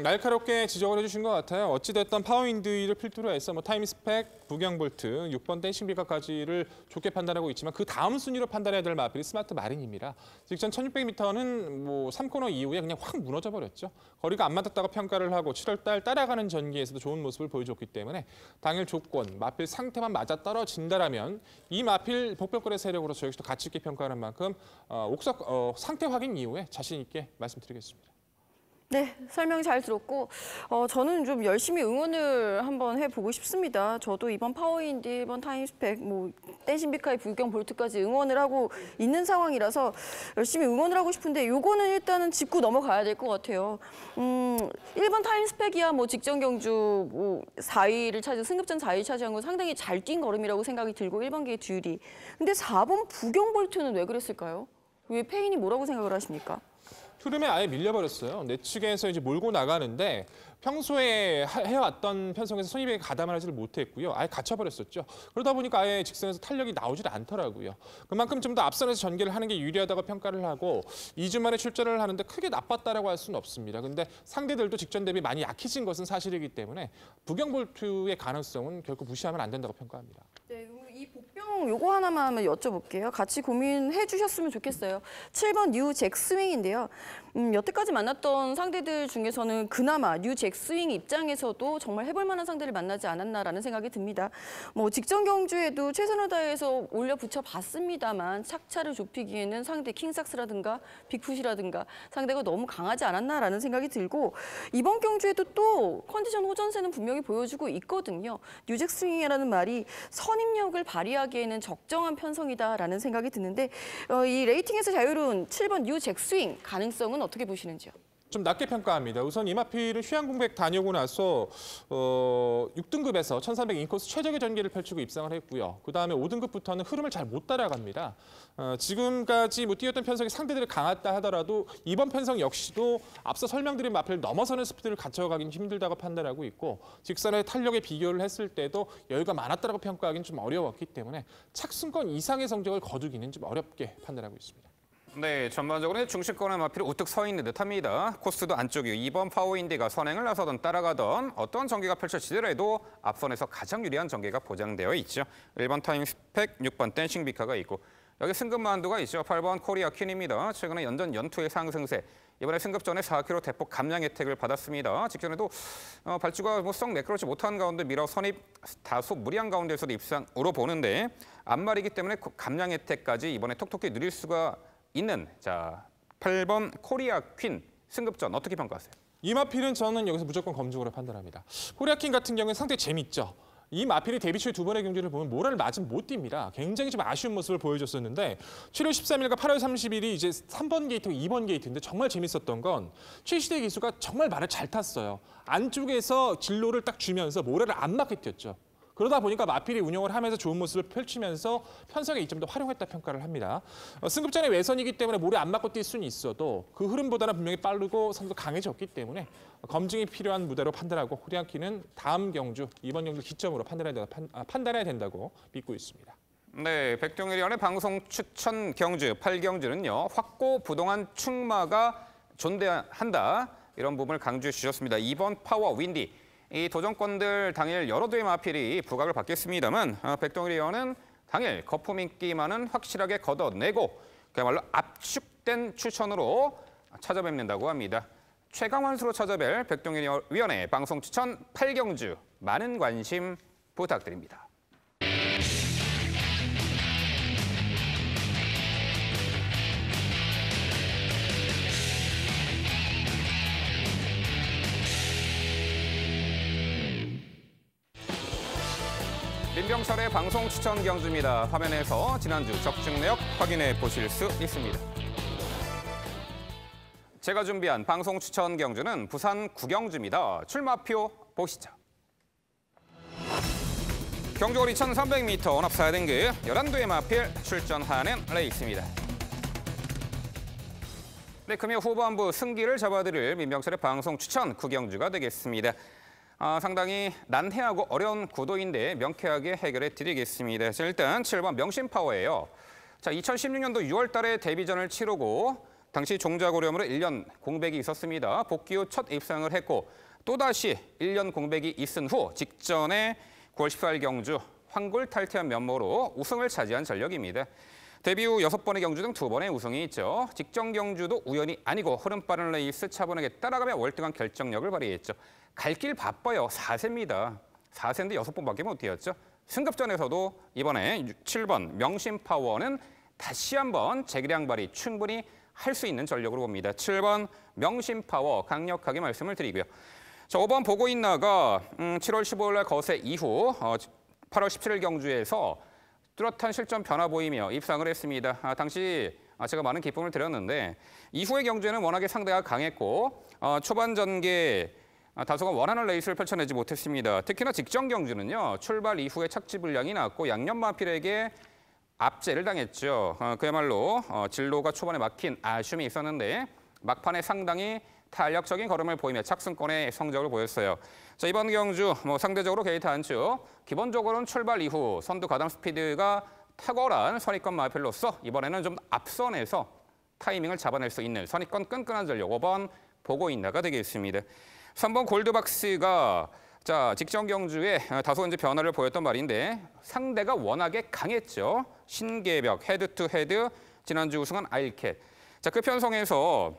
날카롭게 지적을 해주신 것 같아요. 어찌됐든 파워인디를 필두로 해서 뭐 타임스펙, 부경볼트, 6번 댄싱비가까지를 좋게 판단하고 있지만 그 다음 순위로 판단해야 될 마필이 스마트 마린입니다. 직전 1600m는 뭐 3코너 이후에 그냥 확 무너져버렸죠. 거리가 안 맞았다고 평가를 하고 7월 달 따라가는 전기에서도 좋은 모습을 보여줬기 때문에 당일 조건, 마필 상태만 맞아떨어진다라면 이 마필 복병권의 세력으로서 역시도 가치 있게 평가하는 만큼 상태 확인 이후에 자신 있게 말씀드리겠습니다. 네, 설명 잘 들었고 저는 좀 열심히 응원을 한번 해보고 싶습니다. 저도 이번 파워인디, 이번 타임스펙, 뭐 댄싱비카의 부경 볼트까지 응원을 하고 있는 상황이라서 열심히 응원을 하고 싶은데 요거는 일단은 짚고 넘어가야 될 것 같아요. 1번 타임스펙이야 뭐 직전 경주 뭐 4위를 차지, 승급전 4위 차지한 건 상당히 잘 뛴 걸음이라고 생각이 들고 1번기의 듀리. 근데 4번 부경 볼트는 왜 그랬을까요? 왜 페인이 뭐라고 생각을 하십니까? 흐름에 아예 밀려버렸어요. 내 측에서 이제 몰고 나가는데 평소에 해왔던 편성에서 선입에 가담을 하지를 못했고요. 아예 갇혀버렸었죠. 그러다 보니까 아예 직선에서 탄력이 나오질 않더라고요. 그만큼 좀 더 앞선에서 전개를 하는 게 유리하다고 평가를 하고 2주 만에 출전을 하는데 크게 나빴다라고 할 수는 없습니다. 근데 상대들도 직전 대비 많이 약해진 것은 사실이기 때문에 부경볼트의 가능성은 결코 무시하면 안 된다고 평가합니다. 네, 이 복병 요거 하나만 한번 여쭤볼게요. 같이 고민해 주셨으면 좋겠어요. 7번 뉴 잭스윙인데요. 여태까지 만났던 상대들 중에서는 그나마 뉴 잭스윙 입장에서도 정말 해볼 만한 상대를 만나지 않았나라는 생각이 듭니다. 뭐 직전 경주에도 최선을 다해서 올려 붙여 봤습니다만 착차를 좁히기에는 상대 킹삭스라든가 빅풋이라든가 상대가 너무 강하지 않았나라는 생각이 들고 이번 경주에도 또 컨디션 호전세는 분명히 보여주고 있거든요. 뉴 잭스윙이라는 말이 선임력을 발휘하기에는 적정한 편성이다라는 생각이 드는데 이 레이팅에서 자유로운 7번 뉴 잭스윙 가능성은 어떻게 보시는지요? 좀 낮게 평가합니다. 우선 이마필은 휴양공백 다녀오고 나서 6등급에서 1300 인코스 최적의 전개를 펼치고 입상을 했고요. 그다음에 5등급부터는 흐름을 잘 못 따라갑니다. 지금까지 뛰었던 편성이 상대들이 강했다 하더라도 이번 편성 역시도 앞서 설명드린 마필을 넘어서는 스피드를 갖춰가기는 힘들다고 판단하고 있고 직선의 탄력에 비교를 했을 때도 여유가 많았다고 평가하기는 좀 어려웠기 때문에 착순권 이상의 성적을 거두기는 좀 어렵게 판단하고 있습니다. 네, 전반적으로 중심권의 마필이 우뚝 서 있는 듯합니다. 코스도 안쪽이고 이번 파워인디가 선행을 나서던 따라가던 어떤 전개가 펼쳐지더라도 앞선에서 가장 유리한 전개가 보장되어 있죠. 1번 타임 스펙, 6번 댄싱 비카가 있고 여기 승급 만두가 있죠. 8번 코리아 퀸입니다. 최근에 연전 연투의 상승세. 이번에 승급 전에 4kg 대폭 감량 혜택을 받았습니다. 직전에도 발주가 썩 매끄럽지 못한 가운데 미러 선입 다소 무리한 가운데서도 입상으로 보는데 앞말이기 때문에 감량 혜택까지 이번에 톡톡히 누릴 수가 있는 8번 코리아 퀸 승급전 어떻게 평가하세요? 이마필은 저는 여기서 무조건 검증으로 판단합니다. 코리아킹 같은 경우는 상당히 재밌죠. 이 마필이 데뷔 초에 두 번의 경기를 보면 모라를 맞으면 못 뜁니다. 굉장히 좀 아쉬운 모습을 보여줬었는데 7월 13일과 8월 30일이 이제 3번 게이트와 2번 게이트인데 정말 재밌었던 건 최시대 기수가 정말 말을 잘 탔어요. 안쪽에서 진로를 딱 주면서 모라를 안 맞게 뛰었죠. 그러다 보니까 마필이 운영을 하면서 좋은 모습을 펼치면서 편성의 이점도 활용했다 평가를 합니다. 승급전의 외선이기 때문에 모래 안 맞고 뛸 수는 있어도 그 흐름보다는 분명히 빠르고 선도 강해졌기 때문에 검증이 필요한 무대로 판단하고 코리아키는 다음 경주, 이번 경주 기점으로 판단해야 된다고 믿고 있습니다. 네, 백동일위원의 방송 추천 경주 8경주는요. 확고 부동한 충마가 존재한다. 이런 부분을 강조해 주셨습니다. 2번 파워 윈디. 이 도전권들 당일 여러 대의 마필이 부각을 받겠습니다만 백동일위원은 당일 거품 인기만은 확실하게 걷어내고 그야말로 압축된 추천으로 찾아뵙는다고 합니다. 최강원수로 찾아뵐 백동일위원의 방송 추천 8경주 많은 관심 부탁드립니다. 민병철의 방송 추천 경주입니다. 화면에서 지난주 적중 내역 확인해 보실 수 있습니다. 제가 준비한 방송 추천 경주는 부산 구경주입니다. 출마표 보시죠. 경주거리 2300m 원업 4등급 11두의 마필 출전하는 레이스입니다. 네, 금요 후반부 승기를 잡아드릴 민병철의 방송 추천 구경주가 되겠습니다. 상당히 난해하고 어려운 구도인데 명쾌하게 해결해 드리겠습니다. 자, 일단 7번 명심파워예요. 자, 2016년도 6월 달에 데뷔전을 치르고 당시 종자고령으로 1년 공백이 있었습니다. 복귀 후 첫 입상을 했고 또다시 1년 공백이 있은 후 직전에 9월 14일 경주 황골 탈퇴한 면모로 우승을 차지한 전력입니다. 데뷔 후 6번의 경주 등 2번의 우승이 있죠. 직전 경주도 우연이 아니고 흐름 빠른 레이스 차분하게 따라가며 월등한 결정력을 발휘했죠. 갈 길 바빠요. 4세입니다. 4세인데 6번밖에 못 뛰었죠. 승급전에서도 이번에 7번 명심파워는 다시 한번 재기량 발휘 충분히 할 수 있는 전력으로 봅니다. 7번 명심파워 강력하게 말씀을 드리고요. 자, 5번 보고있나가 7월 15일 날 거세 이후 8월 17일 경주에서 뚜렷한 실전 변화 보이며 입상을 했습니다. 당시 제가 많은 기쁨을 드렸는데 이후의 경주에는 워낙에 상대가 강했고 초반 전개 다소가 원하는 레이스를 펼쳐내지 못했습니다. 특히나 직전 경주는요. 출발 이후에 착지 불량이 났고 양념 마필에게 압제를 당했죠. 그야말로 진로가 초반에 막힌 아쉬움이 있었는데 막판에 상당히 탄력적인 걸음을 보이며 착승권의 성적을 보였어요. 자, 이번 경주 상대적으로 게이트 안쪽 기본적으로는 출발 이후 선두 가담 스피드가 탁월한 선입권 마필로서 이번에는 좀 앞선에서 타이밍을 잡아낼 수 있는 선입권 끈끈한 전력 5번 보고있나가 되겠습니다. 3번 골드박스가 직전 경주에 다소 이제 변화를 보였던 말인데 상대가 워낙에 강했죠. 신계벽, 헤드투헤드, 지난주 우승한 아일캣. 자, 그 편성에서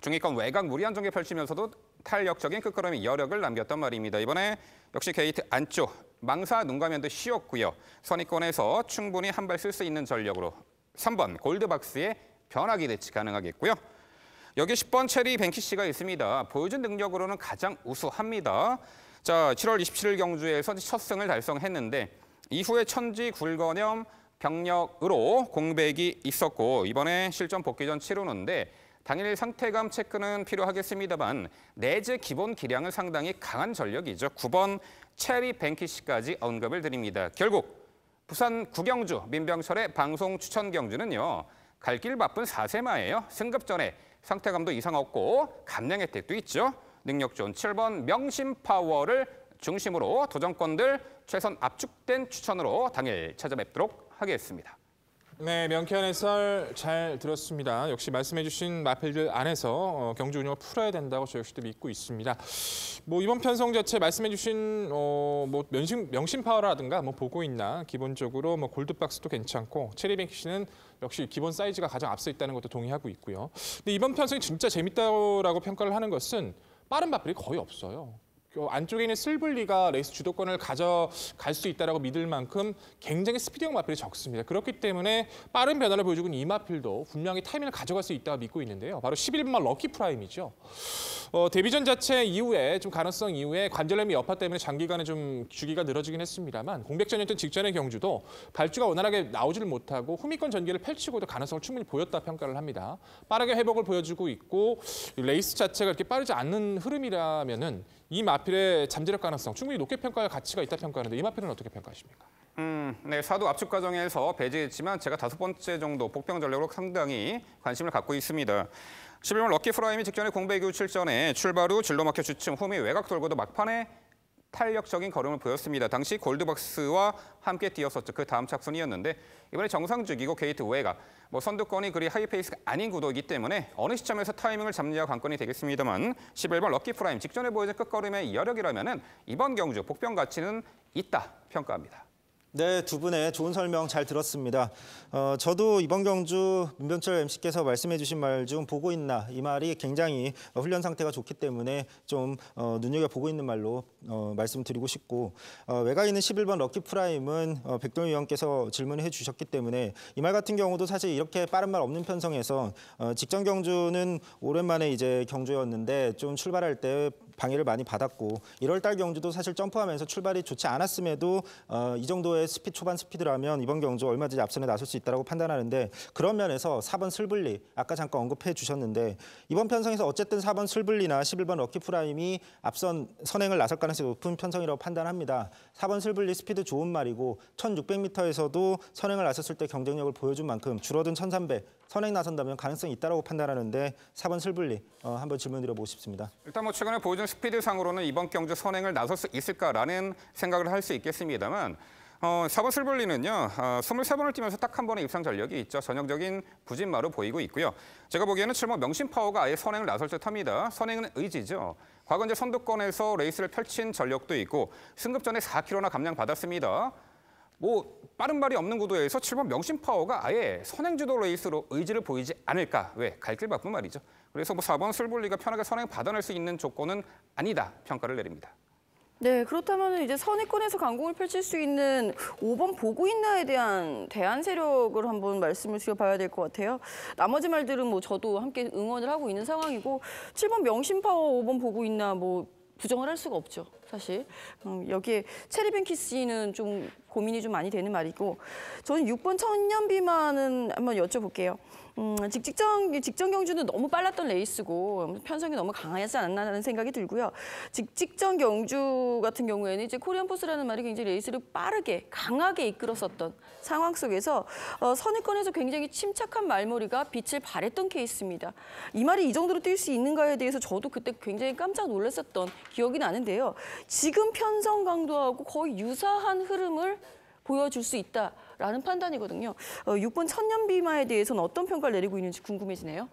중위권 외곽 무리한 전개 펼치면서도 탄력적인 끝걸음이 여력을 남겼던 말입니다. 이번에 역시 게이트 안쪽 망사 눈가면도 쉬웠고요. 선입권에서 충분히 한 발 쓸 수 있는 전력으로 3번 골드박스의 변화기 대치 가능하겠고요. 여기 10번 체리 뱅키씨가 있습니다. 보여준 능력으로는 가장 우수합니다. 자, 7월 27일 경주에서 첫 승을 달성했는데 이후에 천지 굴건염 병력으로 공백이 있었고 이번에 실전 복귀전 치르는데 당일 상태감 체크는 필요하겠습니다만 내재 기본 기량은 상당히 강한 전력이죠. 9번 체리 뱅키시까지 언급을 드립니다. 결국 부산 구경주 민병철의 방송 추천 경주는요. 갈 길 바쁜 4세마예요. 승급 전에 상태감도 이상 없고 감량 혜택도 있죠. 능력 좋은 7번 명심파워를 중심으로 도전권들 최선 압축된 추천으로 당일 찾아뵙도록 하겠습니다. 네, 명쾌한 해설 잘 들었습니다. 역시 말씀해주신 마필들 안에서 경주 운영을 풀어야 된다고 저희 역시도 믿고 있습니다. 뭐 이번 편성 자체 말씀해주신 뭐 명심 파워라든가 뭐 보고 있나 기본적으로 뭐 골드박스도 괜찮고 체리뱅키시는 역시 기본 사이즈가 가장 앞서 있다는 것도 동의하고 있고요. 근데 이번 편성이 진짜 재밌다고 평가를 하는 것은 빠른 마필이 거의 없어요. 안쪽에 있는 슬블리가 레이스 주도권을 가져갈 수 있다고 믿을 만큼 굉장히 스피드형 마필이 적습니다. 그렇기 때문에 빠른 변화를 보여주고 있는 이 마필도 분명히 타이밍을 가져갈 수 있다고 믿고 있는데요. 바로 11번 럭키 프라임이죠. 데뷔전 자체 이후에 좀 가능성 이후에 관절염이 여파 때문에 장기간에 좀 주기가 늘어지긴 했습니다만 공백전이었던 직전의 경주도 발주가 원활하게 나오지를 못하고 후미권 전개를 펼치고도 가능성을 충분히 보였다 평가를 합니다. 빠르게 회복을 보여주고 있고 레이스 자체가 이렇게 빠르지 않는 흐름이라면은 이 마필의 잠재력 가능성 충분히 높게 평가할 가치가 있다 평가하는데 이 마필은 어떻게 평가하십니까? 네, 사도 압축 과정에서 배제했지만 제가 5번째 정도 복병 전력으로 상당히 관심을 갖고 있습니다. 11번 럭키 프라임이 직전에 공백 이후 출전에 출발 후 진로 막혀 주춤 후미 외곽 돌고도 막판에 탄력적인 걸음을 보였습니다. 당시 골드박스와 함께 뛰었었죠. 그 다음 착순이었는데 이번에 정상주기고 게이트 외곽, 선두권이 그리 하이페이스가 아닌 구도이기 때문에 어느 시점에서 타이밍을 잡느냐가 관건이 되겠습니다만 11번 럭키 프라임 직전에 보여준 끝걸음의 여력이라면 이번 경주 복병 가치는 있다 평가합니다. 네, 두 분의 좋은 설명 잘 들었습니다. 저도 이번 경주 민병철 MC께서 말씀해 주신 말 중 보고 있나 이 말이 굉장히 훈련 상태가 좋기 때문에 좀 눈여겨보고 있는 말로 말씀드리고 싶고 외곽에 있는 11번 럭키 프라임은 백동희 위원께서 질문을 해주셨기 때문에 이 말 같은 경우도 사실 이렇게 빠른 말 없는 편성에서 직전 경주는 오랜만에 이제 경주였는데 좀 출발할 때 방해를 많이 받았고 1월 달 경주도 사실 점프하면서 출발이 좋지 않았음에도 이 정도의 초반 스피드라면 이번 경주 얼마든지 앞선에 나설 수 있다고 판단하는데 그런 면에서 4번 슬블리 아까 잠깐 언급해 주셨는데 이번 편성에서 어쨌든 4번 슬블리나 11번 럭키 프라임이 앞선 선행을 나설 가능성이 높은 편성이라고 판단합니다. 4번 슬블리 스피드 좋은 말이고 1600m에서도 선행을 나섰을 때 경쟁력을 보여준 만큼 줄어든 1300 선행 나선다면 가능성이 있다고 판단하는데 4번 슬블리 한번 질문 드려보고 싶습니다. 일단 최근에 보여준 스피드상으로는 이번 경주 선행을 나설 수 있을까라는 생각을 할 수 있겠습니다만 4번 슬블리는요. 23번을 뛰면서 딱 한 번의 입상 전력이 있죠. 전형적인 부진마로 보이고 있고요. 제가 보기에는 7번 명심파워가 아예 선행을 나설 듯합니다. 선행은 의지죠. 과거 이제 선두권에서 레이스를 펼친 전력도 있고 승급 전에 4km나 감량 받았습니다. 빠른 발이 없는 구도에서 7번 명심파워가 아예 선행주도 레이스로 의지를 보이지 않을까. 왜? 갈 길 바쁜 말이죠. 그래서 4번 슬블리가 편하게 선행 받아낼 수 있는 조건은 아니다 평가를 내립니다. 네, 그렇다면 이제 선의권에서 강공을 펼칠 수 있는 5번 보고 있나에 대한 대안 세력을 한번 말씀을 드려봐야 될 것 같아요. 나머지 말들은 저도 함께 응원을 하고 있는 상황이고 7번 명심파워, 5번 보고 있나 부정을 할 수가 없죠, 사실. 여기에 체리뱅키스는 좀 고민이 좀 많이 되는 말이고 저는 6번 천년 비만은 한번 여쭤볼게요. 직전 경주는 너무 빨랐던 레이스고 편성이 너무 강하지 않았나라는 생각이 들고요. 직전 경주 같은 경우에는 이제 코리안 포스라는 말이 굉장히 레이스를 빠르게 강하게 이끌었었던 상황 속에서 선의권에서 굉장히 침착한 말머리가 빛을 발했던 케이스입니다. 이 말이 이 정도로 뛸 수 있는가에 대해서 저도 그때 굉장히 깜짝 놀랐었던 기억이 나는데요. 지금 편성 강도하고 거의 유사한 흐름을 보여줄 수 있다라는 판단이거든요. 6번 천년비마에 대해서는 어떤 평가를 내리고 있는지 궁금해지네요.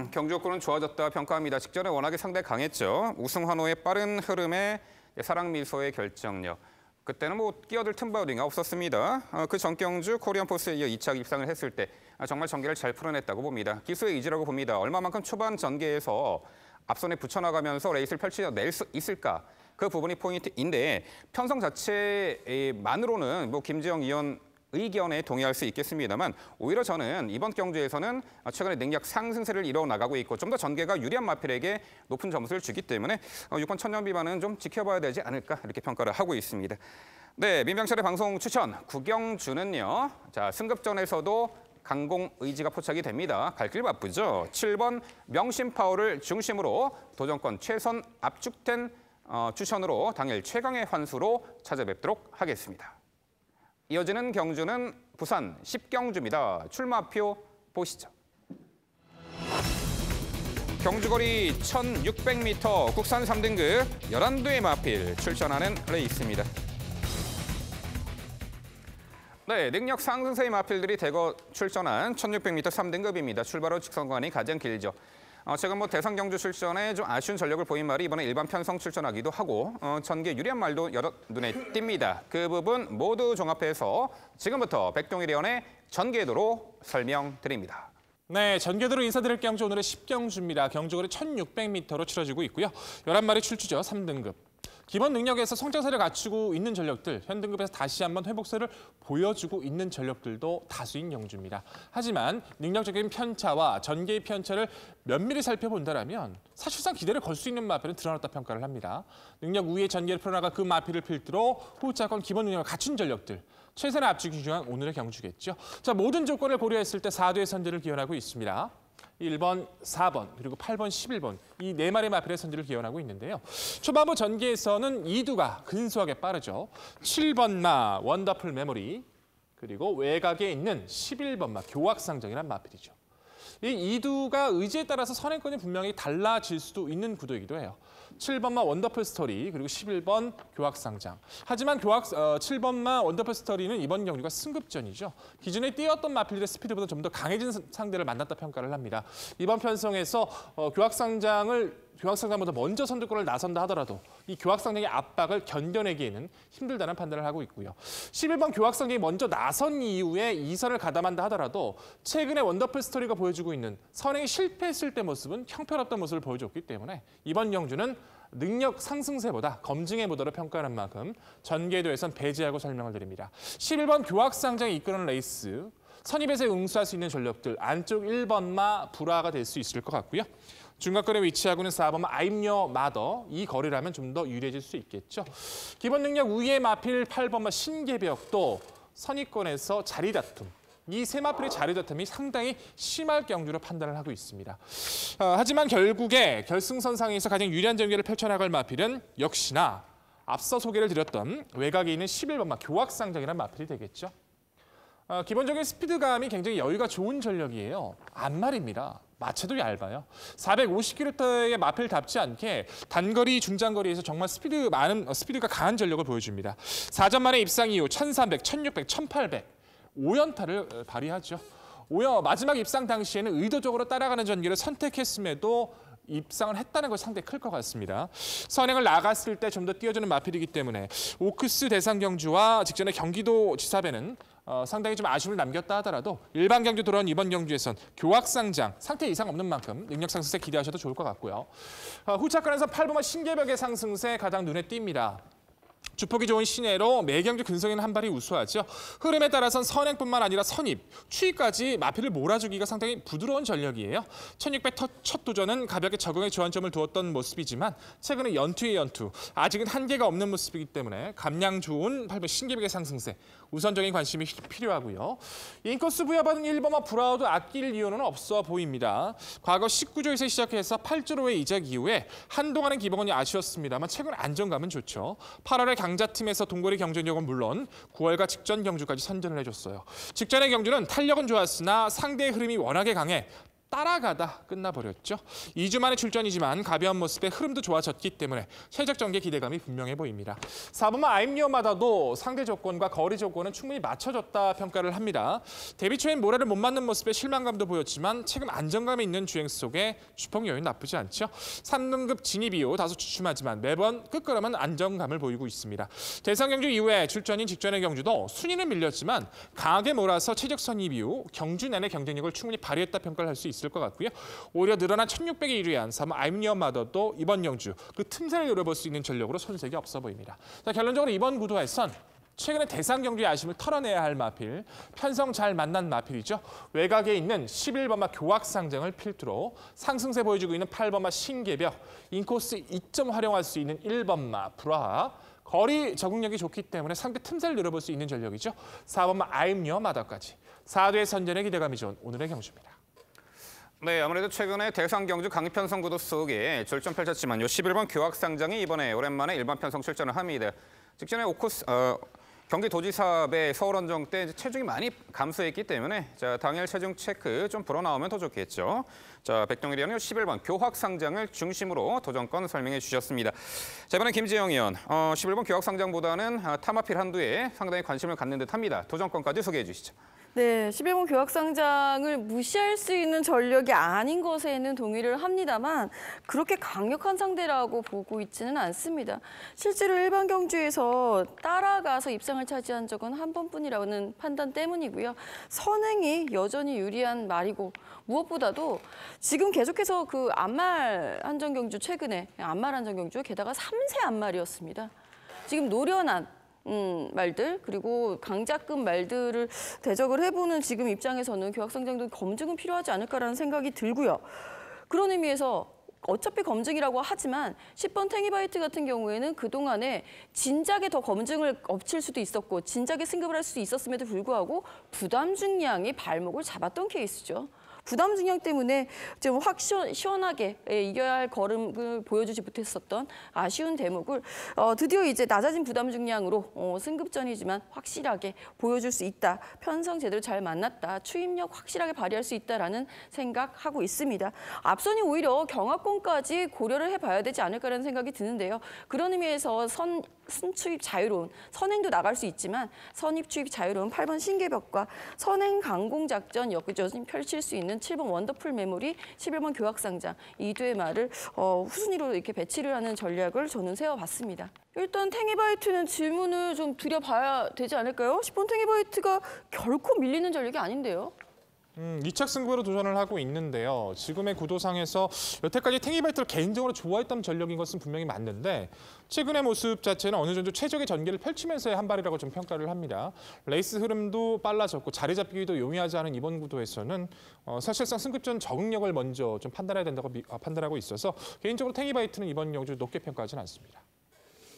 경주 여건은 좋아졌다 평가합니다. 직전에 워낙에 상당히 강했죠. 우승 환호의 빠른 흐름에 사랑미소의 결정력. 그때는 끼어들 틈바우딩이 없었습니다. 그 전 경주 코리안 포스에 이어 2차 입상을 했을 때 정말 전개를 잘 풀어냈다고 봅니다. 기수의 의지라고 봅니다. 얼마만큼 초반 전개에서 앞선에 붙여나가면서 레이스를 펼쳐낼 수 있을까? 그 부분이 포인트인데 편성 자체만으로는 김지영 위원 의견에 동의할 수 있겠습니다만 오히려 저는 이번 경주에서는 최근에 능력 상승세를 이뤄나가고 있고 좀 더 전개가 유리한 마필에게 높은 점수를 주기 때문에 6번 천년 비만은 좀 지켜봐야 되지 않을까 이렇게 평가를 하고 있습니다. 네, 민병철의 방송 추천 구경주는요. 자, 승급전에서도 강공 의지가 포착이 됩니다. 갈 길 바쁘죠. 7번 명심파워를 중심으로 도전권 최선 압축된 추천으로 당일 최강의 환수로 찾아뵙도록 하겠습니다. 이어지는 경주는 부산 10경주입니다. 출마표 보시죠. 경주거리 1600m 국산 3등급 11두의 마필 출전하는 레이스입니다. 네, 능력 상승세의 마필들이 대거 출전한 1600m 3등급입니다. 출발 후 직선관이 가장 길죠. 최근 대상 경주 출전에 좀 아쉬운 전력을 보인 말이 이번에 일반 편성 출전하기도 하고 전개 유리한 말도 여러 눈에 띕니다. 그 부분 모두 종합해서 지금부터 백동일위원의 전개도로 설명드립니다. 네, 전개도로 인사드릴 경주 오늘의 10경주입니다. 경주거리 1600m로 치러지고 있고요. 11마리 출주죠, 3등급. 기본 능력에서 성장세를 갖추고 있는 전력들, 현등급에서 다시 한번 회복세를 보여주고 있는 전력들도 다수인 경주입니다. 하지만 능력적인 편차와 전개의 편차를 면밀히 살펴본다면 사실상 기대를 걸 수 있는 마필은 드러났다 평가를 합니다. 능력 우위의 전개를 풀어나가 그 마필을 필두로 후자권 기본 능력을 갖춘 전력들, 최선의 압축이 중요한 오늘의 경주겠죠. 자, 모든 조건을 고려했을 때 4두의 선제를 기원하고 있습니다. 1번, 4번, 그리고 8번, 11번 이 4마리 마필의 선제를 기원하고 있는데요. 초반부 전개에서는 2두가 근소하게 빠르죠. 7번 마 원더풀 메모리, 그리고 외곽에 있는 11번 마 교학상정이란 마필이죠. 이 2두가 의지에 따라서 선행권이 분명히 달라질 수도 있는 구도이기도 해요. 7번마 원더풀 스토리, 그리고 11번 교학상장. 하지만 7번마 원더풀 스토리는 이번 경주가 승급전이죠. 기존에 뛰었던 마필들의 스피드보다 좀 더 강해진 상대를 만났다 평가를 합니다. 이번 편성에서 교학상장보다 먼저 선두권을 나선다 하더라도 이 교학상장의 압박을 견뎌내기에는 힘들다는 판단을 하고 있고요. 11번 교학상장이 먼저 나선 이후에 2선을 가담한다 하더라도 최근에 원더풀 스토리가 보여주고 있는 선행이 실패했을 때 모습은 형편없던 모습을 보여줬기 때문에 이번 경주는 능력 상승세보다 검증의 무도로 평가하는 만큼 전개도에선 배제하고 설명을 드립니다. 11번 교학상장이 이끄는 레이스, 선입에서 응수할 수 있는 전력들, 안쪽 1번마 불화가 될 수 있을 것 같고요. 중간권에 위치하고 있는 4번마 아임녀 마더, 이 거리라면 좀 더 유리해질 수 있겠죠. 기본 능력 우위의 마필 8번마 신계벽도 선입권에서 자리 다툼, 이 세 마필의 자리 다툼이 상당히 심할 경주로 판단을 하고 있습니다. 하지만 결국에 결승선상에서 가장 유리한 전개를 펼쳐나갈 마필은 역시나 앞서 소개를 드렸던 외곽에 있는 11번마 교학상장이라는 마필이 되겠죠. 기본적인 스피드감이 굉장히 여유가 좋은 전력이에요. 안말입니다. 마체도 얇아요. 450km의 마필답지 않게 단거리, 중장거리에서 정말 스피드가 강한 전력을 보여줍니다. 4전 만에 입상 이후 1300, 1600, 1800 5연타를 발휘하죠. 오히려 마지막 입상 당시에는 의도적으로 따라가는 전개를 선택했음에도 입상을 했다는 것이 상당히 클 것 같습니다. 선행을 나갔을 때 좀 더 뛰어주는 마필이기 때문에 오크스 대상 경주와 직전에 경기도 지사배는 상당히 좀 아쉬움을 남겼다 하더라도 일반 경주 돌아온 이번 경주에선 교학상장 상태 이상 없는 만큼 능력 상승세 기대하셔도 좋을 것 같고요. 후차권에서 8번마 신계벽의 상승세 가장 눈에 띕니다. 주폭이 좋은 시내로 매경주 근성에는 한 발이 우수하죠. 흐름에 따라선 선행뿐만 아니라 선입, 추입까지 마필을 몰아주기가 상당히 부드러운 전력이에요. 1600 첫 도전은 가볍게 적응에 주안점을 두었던 모습이지만 최근에 연투의 연투, 아직은 한계가 없는 모습이기 때문에 감량 좋은 8번 신계벽의 상승세, 우선적인 관심이 필요하고요. 인코스 부여받은 1번마 브라우도 아낄 이유는 없어 보입니다. 과거 19조에서 시작해서 8조로의 이적 이후에 한동안은 기복원이 아쉬웠습니다만 최근 안정감은 좋죠. 8월에 강자팀에서 동거리 경쟁력은 물론 9월과 직전 경주까지 선전을 해줬어요. 직전의 경주는 탄력은 좋았으나 상대의 흐름이 워낙에 강해 따라가다 끝나버렸죠. 2주 만에 출전이지만 가벼운 모습에 흐름도 좋아졌기 때문에 최적 전개 기대감이 분명해 보입니다. 4번마 아임리어마다도 상대 조건과 거리 조건은 충분히 맞춰졌다 평가를 합니다. 데뷔 초엔 모래를 못 맞는 모습에 실망감도 보였지만 최근 안정감이 있는 주행 속에 주폭 여유는 나쁘지 않죠. 3등급 진입 이후 다소 주춤하지만 매번 끝걸음은 안정감을 보이고 있습니다. 대상 경주 이후에 출전인 직전의 경주도 순위는 밀렸지만 강하게 몰아서 최적 선입 이후 경주 내내 경쟁력을 충분히 발휘했다 평가를 할 수 있을 것 같고요. 오히려 늘어난 1600에 1위한 3번 아임리어마더도 이번 경주 그 틈새를 노려볼 수 있는 전력으로 손색이 없어 보입니다. 자, 결론적으로 이번 구도에선 최근에 대상 경주의 아쉬움을 털어내야 할 마필, 편성 잘 만난 마필이죠. 외곽에 있는 11번마 교학상장을 필두로 상승세 보여주고 있는 8번마 신계벽, 인코스 2점 활용할 수 있는 1번마 불화, 거리 적응력이 좋기 때문에 상대 틈새를 늘어볼 수 있는 전력이죠. 4번마 아임녀 마다까지 4대 선전의 기대감이 좋은 오늘의 경주입니다. 네, 아무래도 최근에 대상 경주 강편성 구도 속에 졸전 펼쳤지만요. 11번 교학상장이 이번에 오랜만에 일반 편성 출전을 합니다. 직전에 경기도지사배 서울원정 때 체중이 많이 감소했기 때문에 당일 체중 체크 좀 불어나오면 더 좋겠죠. 백동일위원은 11번 교학상장을 중심으로 도전권 설명해 주셨습니다. 이번에 김지영 의원, 11번 교학상장보다는 타마필 한두에 상당히 관심을 갖는 듯합니다. 도전권까지 소개해 주시죠. 네, 11번 교학상장을 무시할 수 있는 전력이 아닌 것에는 동의를 합니다만 그렇게 강력한 상대라고 보고 있지는 않습니다. 실제로 일반 경주에서 따라가서 입상을 차지한 적은 한 번뿐이라는 판단 때문이고요. 선행이 여전히 유리한 말이고 무엇보다도 지금 계속해서 그 안말 한정경주 최근에 안말 한정경주 게다가 3세 안말이었습니다. 지금 노련한 말들 그리고 강자급 말들을 대적을 해보는 지금 입장에서는 교학상장도 검증은 필요하지 않을까라는 생각이 들고요. 그런 의미에서 어차피 검증이라고 하지만 10번 탱이바이트 같은 경우에는 그동안에 진작에 더 검증을 엎칠 수도 있었고 진작에 승급을 할 수도 있었음에도 불구하고 부담 중량이 발목을 잡았던 케이스죠. 부담 중량 때문에 좀 확 시원하게 이겨야 할 걸음을 보여주지 못했었던 아쉬운 대목을 드디어 이제 낮아진 부담 중량으로 승급전이지만 확실하게 보여줄 수 있다. 편성 제대로 잘 만났다. 추임력 확실하게 발휘할 수 있다라는 생각하고 있습니다. 앞선이 오히려 경합권까지 고려를 해봐야 되지 않을까라는 생각이 드는데요. 그런 의미에서 선추입 자유로운, 선행도 나갈 수 있지만 선입 추입 자유로운 8번 신계벽과 선행 강공 작전 여기저기 펼칠 수 있는 7번 원더풀 메모리, 11번 교학상장 이 두의 말을 후순위로 이렇게 배치를 하는 전략을 저는 세워봤습니다. 일단 탱이바이트는 질문을 좀 드려봐야 되지 않을까요? 10번 탱이바이트가 결코 밀리는 전략이 아닌데요. 2착 승부로 도전을 하고 있는데요. 지금의 구도상에서 여태까지 탱이바이트를 개인적으로 좋아했던 전력인 것은 분명히 맞는데 최근의 모습 자체는 어느 정도 최적의 전개를 펼치면서의 한 발이라고 좀 평가를 합니다. 레이스 흐름도 빨라졌고 자리 잡기도 용이하지 않은 이번 구도에서는 사실상 승급전 적응력을 먼저 좀 판단해야 된다고 판단하고 있어서 개인적으로 탱이바이트는 이번 경주 높게 평가하지는 않습니다.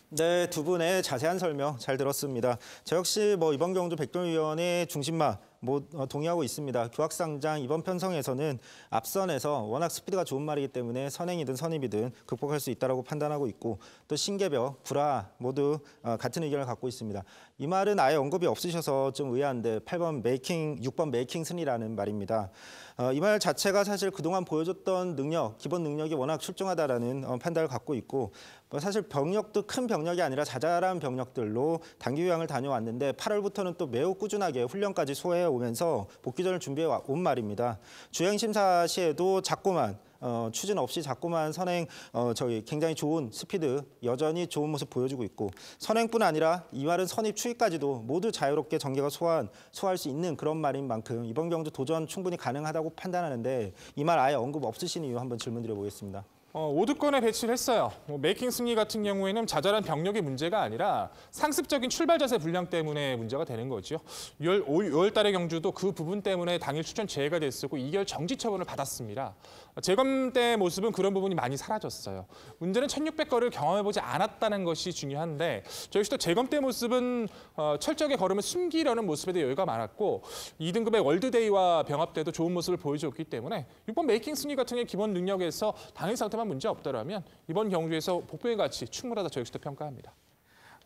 네, 두 분의 자세한 설명 잘 들었습니다. 저 역시 이번 경주 백동위원의 중심마 동의하고 있습니다. 교학상장 이번 편성에서는 앞선에서 워낙 스피드가 좋은 말이기 때문에 선행이든 선입이든 극복할 수 있다고 판단하고 있고 또 신계벽, 불화 모두 같은 의견을 갖고 있습니다. 이 말은 아예 언급이 없으셔서 좀 의아한데 6번 메이킹 승리라는 말입니다. 이 말 자체가 사실 그동안 보여줬던 능력, 기본 능력이 워낙 출중하다라는 판단을 갖고 있고 사실 병력도 큰 병력이 아니라 자잘한 병력들로 단기 휴양을 다녀왔는데 8월부터는 또 매우 꾸준하게 훈련까지 소화해 오면서 복귀전을 준비해 온 말입니다. 주행 심사 시에도 작고만 추진 없이 자꾸만 선행 굉장히 좋은 스피드 여전히 좋은 모습 보여주고 있고 선행뿐 아니라 이 말은 선입 추입까지도 모두 자유롭게 전개가 소화할 수 있는 그런 말인 만큼 이번 경주 도전 충분히 가능하다고 판단하는데 이 말 아예 언급 없으신 이유 한번 질문 드려보겠습니다. 5두권에 배치를 했어요. 메이킹 승리 같은 경우에는 자잘한 병력의 문제가 아니라 상습적인 출발 자세 불량 때문에 문제가 되는 거죠. 6월 달의 경주도 그 부분 때문에 당일 출전 제외가 됐었고 2개월 정지 처분을 받았습니다. 재검 때 모습은 그런 부분이 많이 사라졌어요. 문제는 1600거리를 경험해보지 않았다는 것이 중요한데 저 역시 또 재검 때 모습은 철저하게 걸음을 숨기려는 모습에도 여유가 많았고 2등급의 월드데이와 병합 때도 좋은 모습을 보여줬기 때문에 6번 메이킹 승리 같은 게 기본 능력에서 당일 상태만 문제 없더라면 이번 경주에서 복부의 가치 충분하다 저 역시도 평가합니다.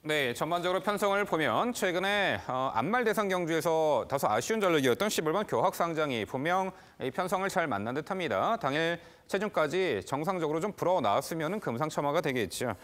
네, 전반적으로 편성을 보면 최근에 안말 대상 경주에서 다소 아쉬운 전력이었던 11번 교학상장이 분명 이 편성을 잘 만난 듯합니다. 당일 체중까지 정상적으로 좀 불어나왔으면 금상첨화가 되겠죠.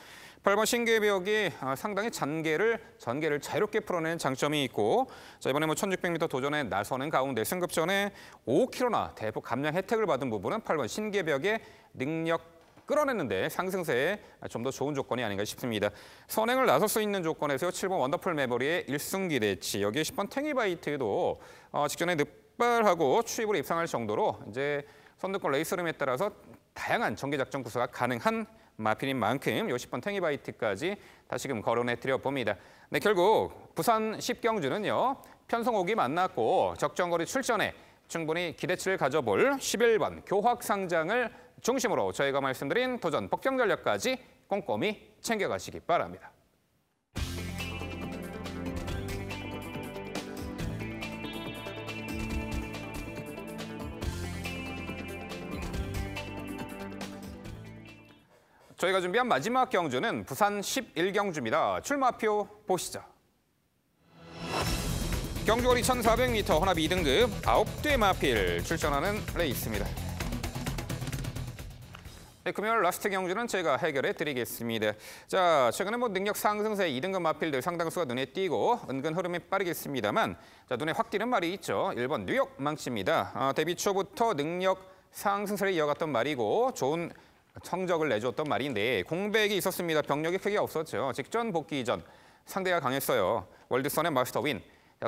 8번 신계벽이 상당히 전개를 자유롭게 풀어내는 장점이 있고 이번에 1600m 도전에 나서는 가운데 승급전에 5km나 대폭 감량 혜택을 받은 부분은 8번 신계벽의 능력 끌어냈는데 상승세에 좀 더 좋은 조건이 아닌가 싶습니다. 선행을 나설 수 있는 조건에서 7번 원더풀 메모리의 1승 기대치, 여기에 10번 탱이바이트도 직전에 늑발하고 추입으로 입상할 정도로 이제 선두권 레이스 흐름에 따라서 다양한 전개 작전 구사가 가능한 마필인 만큼 10번 탱이바이트까지 다시금 거론해 드려 봅니다. 네, 결국 부산 10경주는요. 편성옥이 만났고 적정거리 출전에 충분히 기대치를 가져볼 11번 교학상장을 중심으로 저희가 말씀드린 도전 복병 전략까지 꼼꼼히 챙겨가시기 바랍니다. 저희가 준비한 마지막 경주는 부산 11경주입니다. 출마표 보시죠. 경주거리 1,400m 혼합 2등급 9대 마필 출전하는 레이스입니다. 네, 금요일 라스트 경주는 제가 해결해 드리겠습니다. 자, 최근에 능력 상승세 2등급 마필들 상당수가 눈에 띄고 은근 흐름이 빠르겠습니다만 자, 눈에 확 띄는 말이 있죠. 1번 뉴욕 망치입니다. 데뷔 초부터 능력 상승세를 이어갔던 말이고 좋은 성적을 내줬던 말인데 공백이 있었습니다. 병력이 크게 없었죠. 직전 복귀 전 상대가 강했어요. 월드선의 마스터 윈.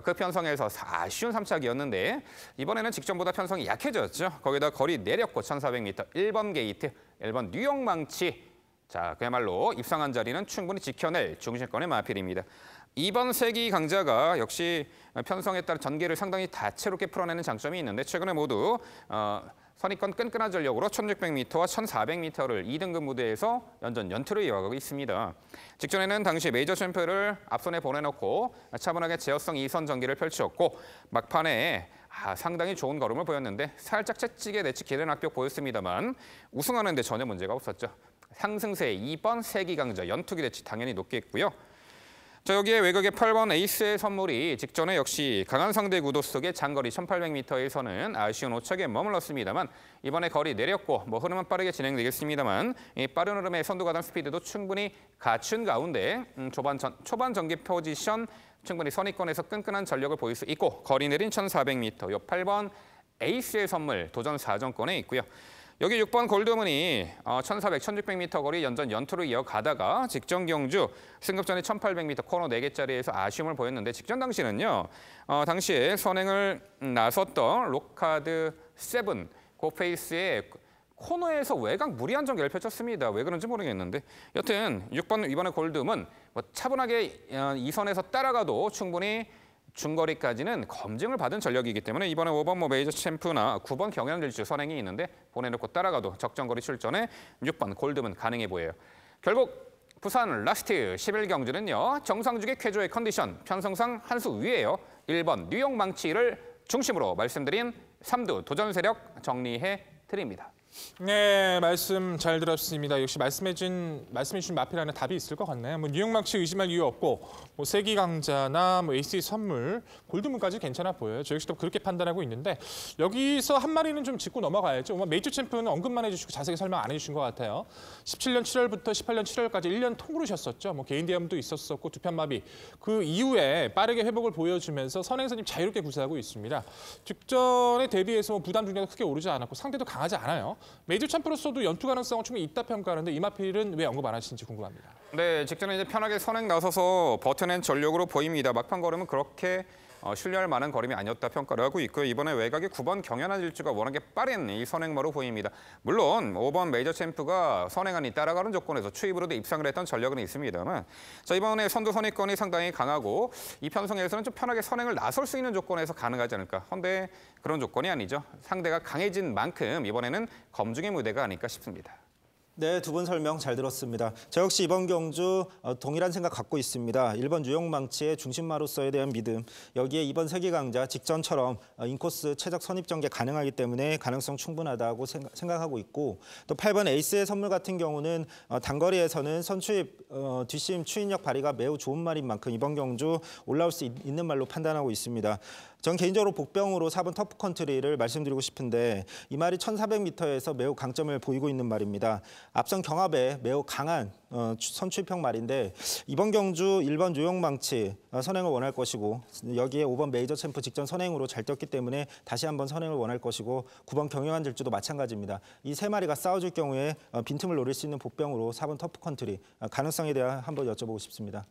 그 편성에서 아쉬운 3착이었는데 이번에는 직전보다 편성이 약해졌죠. 거기다 거리 내렸고 1,400m 1번 게이트, 1번 뉴욕 망치. 자, 그야말로 입상한 자리는 충분히 지켜낼 중심권의 마필입니다. 2번 세기 강자가 역시 편성에 따라 전개를 상당히 다채롭게 풀어내는 장점이 있는데 최근에 모두 선입권 끈끈한 전력으로 1,600m와 1,400m를 2등급 무대에서 연투를 이어가고 있습니다. 직전에는 당시 메이저 챔프를 앞선에 보내놓고 차분하게 제어성 2선 전개를 펼쳤고 막판에 상당히 좋은 걸음을 보였는데 살짝 채찍에 내치기는 악벽 보였습니다만 우승하는 데 전혀 문제가 없었죠. 상승세 2번 세기 강자 연투기 대치 당연히 높겠고요. 자, 여기에 외곽의 8번 에이스의 선물이 직전에 역시 강한 상대 구도 속에 장거리 1,800m에서는 아쉬운 오착에 머물렀습니다만 이번에 거리 내렸고 흐름은 빠르게 진행되겠습니다만 이 빠른 흐름의 선두가당 스피드도 충분히 갖춘 가운데 초반 전개 포지션 충분히 선입권에서 끈끈한 전력을 보일 수 있고 거리 내린 1,400m, 요 8번 에이스의 선물 도전 4전권에 있고요. 여기 6번 골드문이 1,400, 1,600m 거리 연투를 이어가다가 직전 경주 승급전에 1,800m 코너 4개짜리에서 아쉬움을 보였는데 직전 당시는요. 당시에 선행을 나섰던 로카드 7, 고페이스의 코너에서 외곽 무리한 전개를 펼쳤습니다. 왜 그런지 모르겠는데 여튼 6번 이번에 골드문 차분하게 2선에서 따라가도 충분히 중거리까지는 검증을 받은 전력이기 때문에 이번에 5번 메이저 챔프나 9번 경연질주 선행이 있는데 보내놓고 따라가도 적정거리 출전에 6번 골드문 가능해 보여요. 결국 부산 라스트 11경주는요. 정상주기 쾌조의 컨디션 편성상 한 수 위에요. 1번 뉴욕 망치를 중심으로 말씀드린 3두 도전 세력 정리해 드립니다. 네, 말씀 잘 들었습니다. 역시 말씀해 주신 마필안에 답이 있을 것 같네요. 뉴욕 망치 의심할 이유 없고 세기 강자나 에이스 선물, 골드문까지 괜찮아 보여요. 저 역시도 그렇게 판단하고 있는데 여기서 한 마리는 좀 짚고 넘어가야죠. 메이저 챔프는 언급만 해주시고 자세히 설명 안 해주신 것 같아요. 17년 7월부터 18년 7월까지 1년 통으로 쉬었었죠. 개인 대염도 있었었고 두편마비. 그 이후에 빠르게 회복을 보여주면서 선행선임 자유롭게 구사하고 있습니다. 직전에 대비해서 부담 중량도 크게 오르지 않았고 상대도 강하지 않아요. 메이저 챔프로서도 연투 가능성은 충분히 있다 평가하는데 이 마필은 왜 언급 안 하시는지 궁금합니다. 네, 직전에 이제 편하게 선행 나서서 버텨낸 전력으로 보입니다. 막판 걸음은 그렇게 신뢰할 만한 걸음이 아니었다 평가를 하고 있고요. 이번에 외곽의 9번 경연한 질주가 워낙에 빠른 이 선행마로 보입니다. 물론 5번 메이저 챔프가 선행안이 따라가는 조건에서 추입으로도 입상을 했던 전력은 있습니다만 자, 이번에 선두 선입권이 상당히 강하고 이 편성에서는 좀 편하게 선행을 나설 수 있는 조건에서 가능하지 않을까. 그런데 그런 조건이 아니죠. 상대가 강해진 만큼 이번에는 검증의 무대가 아닐까 싶습니다. 네, 두 분 설명 잘 들었습니다. 저 역시 이번 경주 동일한 생각 갖고 있습니다. 1번 뉴욕 망치의 중심마로서에 대한 믿음. 여기에 2번 세기 강자 직전처럼 인코스 최적 선입 전개 가능하기 때문에 가능성 충분하다고 생각하고 있고 또 8번 에이스의 선물 같은 경우는 단거리에서는 선추입 뒷심 추인력 발휘가 매우 좋은 말인 만큼 이번 경주 올라올 수 있는 말로 판단하고 있습니다. 전 개인적으로 복병으로 4번 터프 컨트리를 말씀드리고 싶은데 이 말이 1,400m에서 매우 강점을 보이고 있는 말입니다. 앞선 경합에 매우 강한 선출평 말인데 이번 경주 1번 뉴욕 망치 선행을 원할 것이고 여기에 5번 메이저 챔프 직전 선행으로 잘 뛰었기 때문에 다시 한번 선행을 원할 것이고 9번 경영한 질주도 마찬가지입니다. 이 세 마리가 싸워줄 경우에 빈틈을 노릴 수 있는 복병으로 4번 터프 컨트리 가능성에 대해 한번 여쭤보고 싶습니다.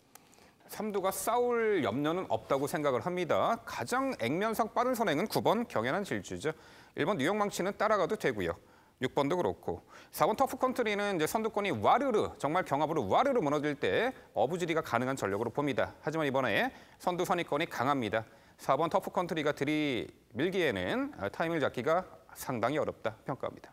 삼두가 싸울 염려는 없다고 생각을 합니다. 가장 액면상 빠른 선행은 9번 경연한 질주죠. 1번 뉴욕 망치는 따라가도 되고요. 6번도 그렇고 4번 터프 컨트리는 이제 선두권이 와르르 정말 경합으로 와르르 무너질 때 어부지리가 가능한 전력으로 봅니다. 하지만 이번에 선두 선입권이 강합니다. 4번 터프 컨트리가 들이밀기에는 타이밍을 잡기가 상당히 어렵다 평가합니다.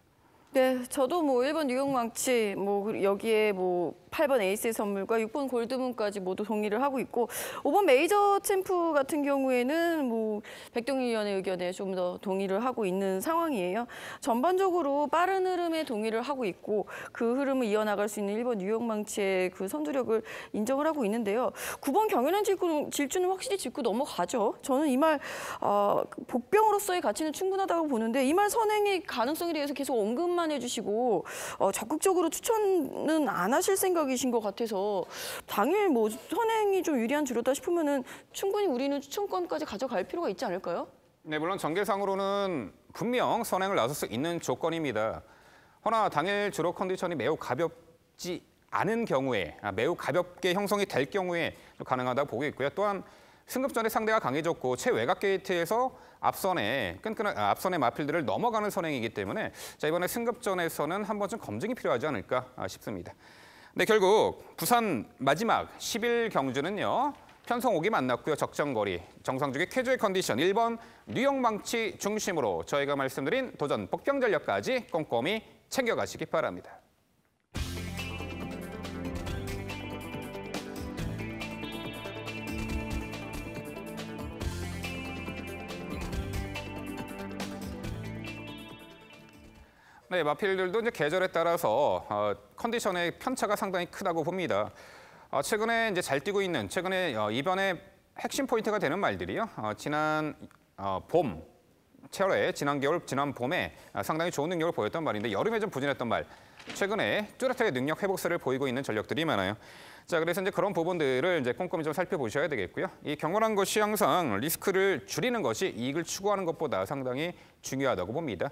네, 저도 뭐 1번 뉴욕 망치, 뭐 여기에 뭐 8번 에이스의 선물과 6번 골드문까지 모두 동의를 하고 있고 5번 메이저 챔프 같은 경우에는 뭐 백동희 위원의 의견에 좀 더 동의를 하고 있는 상황이에요. 전반적으로 빠른 흐름에 동의를 하고 있고 그 흐름을 이어나갈 수 있는 1번 뉴욕 망치의 그 선두력을 인정을 하고 있는데요. 9번 경연한 질주는 확실히 짚고 넘어가죠. 저는 이 말 복병으로서의 가치는 충분하다고 보는데 이 말 선행의 가능성에 대해서 계속 언급만 해주시고 적극적으로 추천은 안 하실 생각이신 것 같아서 당일 뭐 선행이 좀 유리한 주로다 싶으면은 충분히 우리는 추천권까지 가져갈 필요가 있지 않을까요? 네, 물론 전개상으로는 분명 선행을 나설 수 있는 조건입니다. 허나 당일 주로 컨디션이 매우 가볍지 않은 경우에, 매우 가볍게 형성이 될 경우에 가능하다고 보고 있고요. 또한 승급 전에 상대가 강해졌고 최외곽 게이트에서 앞선의 마필들을 넘어가는 선행이기 때문에 자, 이번에 승급전에서는 한 번쯤 검증이 필요하지 않을까 싶습니다. 네, 결국 부산 마지막 10일 경주는요. 편성 5기 만났고요. 적정거리, 정상적인 쾌주의 컨디션 1번 뉴욕 망치 중심으로 저희가 말씀드린 도전 복병 전력까지 꼼꼼히 챙겨가시기 바랍니다. 네, 마필들도 이제 계절에 따라서 컨디션의 편차가 상당히 크다고 봅니다. 최근에 이제 잘 뛰고 있는 최근에 이번에 핵심 포인트가 되는 말들이요. 지난 봄, 채월에 지난 겨울, 지난 봄에 상당히 좋은 능력을 보였던 말인데 여름에 좀 부진했던 말. 최근에 뚜렷하게 능력 회복세를 보이고 있는 전력들이 많아요. 자, 그래서 이제 그런 부분들을 이제 꼼꼼히 좀 살펴보셔야 되겠고요. 이 경건한 것이 항상 리스크를 줄이는 것이 이익을 추구하는 것보다 상당히 중요하다고 봅니다.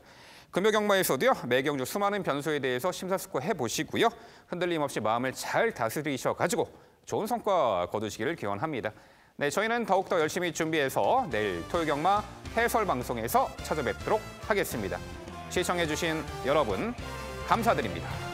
금요경마에서도요, 매경주 수많은 변수에 대해서 심사숙고해 보시고요. 흔들림 없이 마음을 잘 다스리셔가지고 좋은 성과 거두시기를 기원합니다. 네, 저희는 더욱더 열심히 준비해서 내일 토요경마 해설 방송에서 찾아뵙도록 하겠습니다. 시청해주신 여러분 감사드립니다.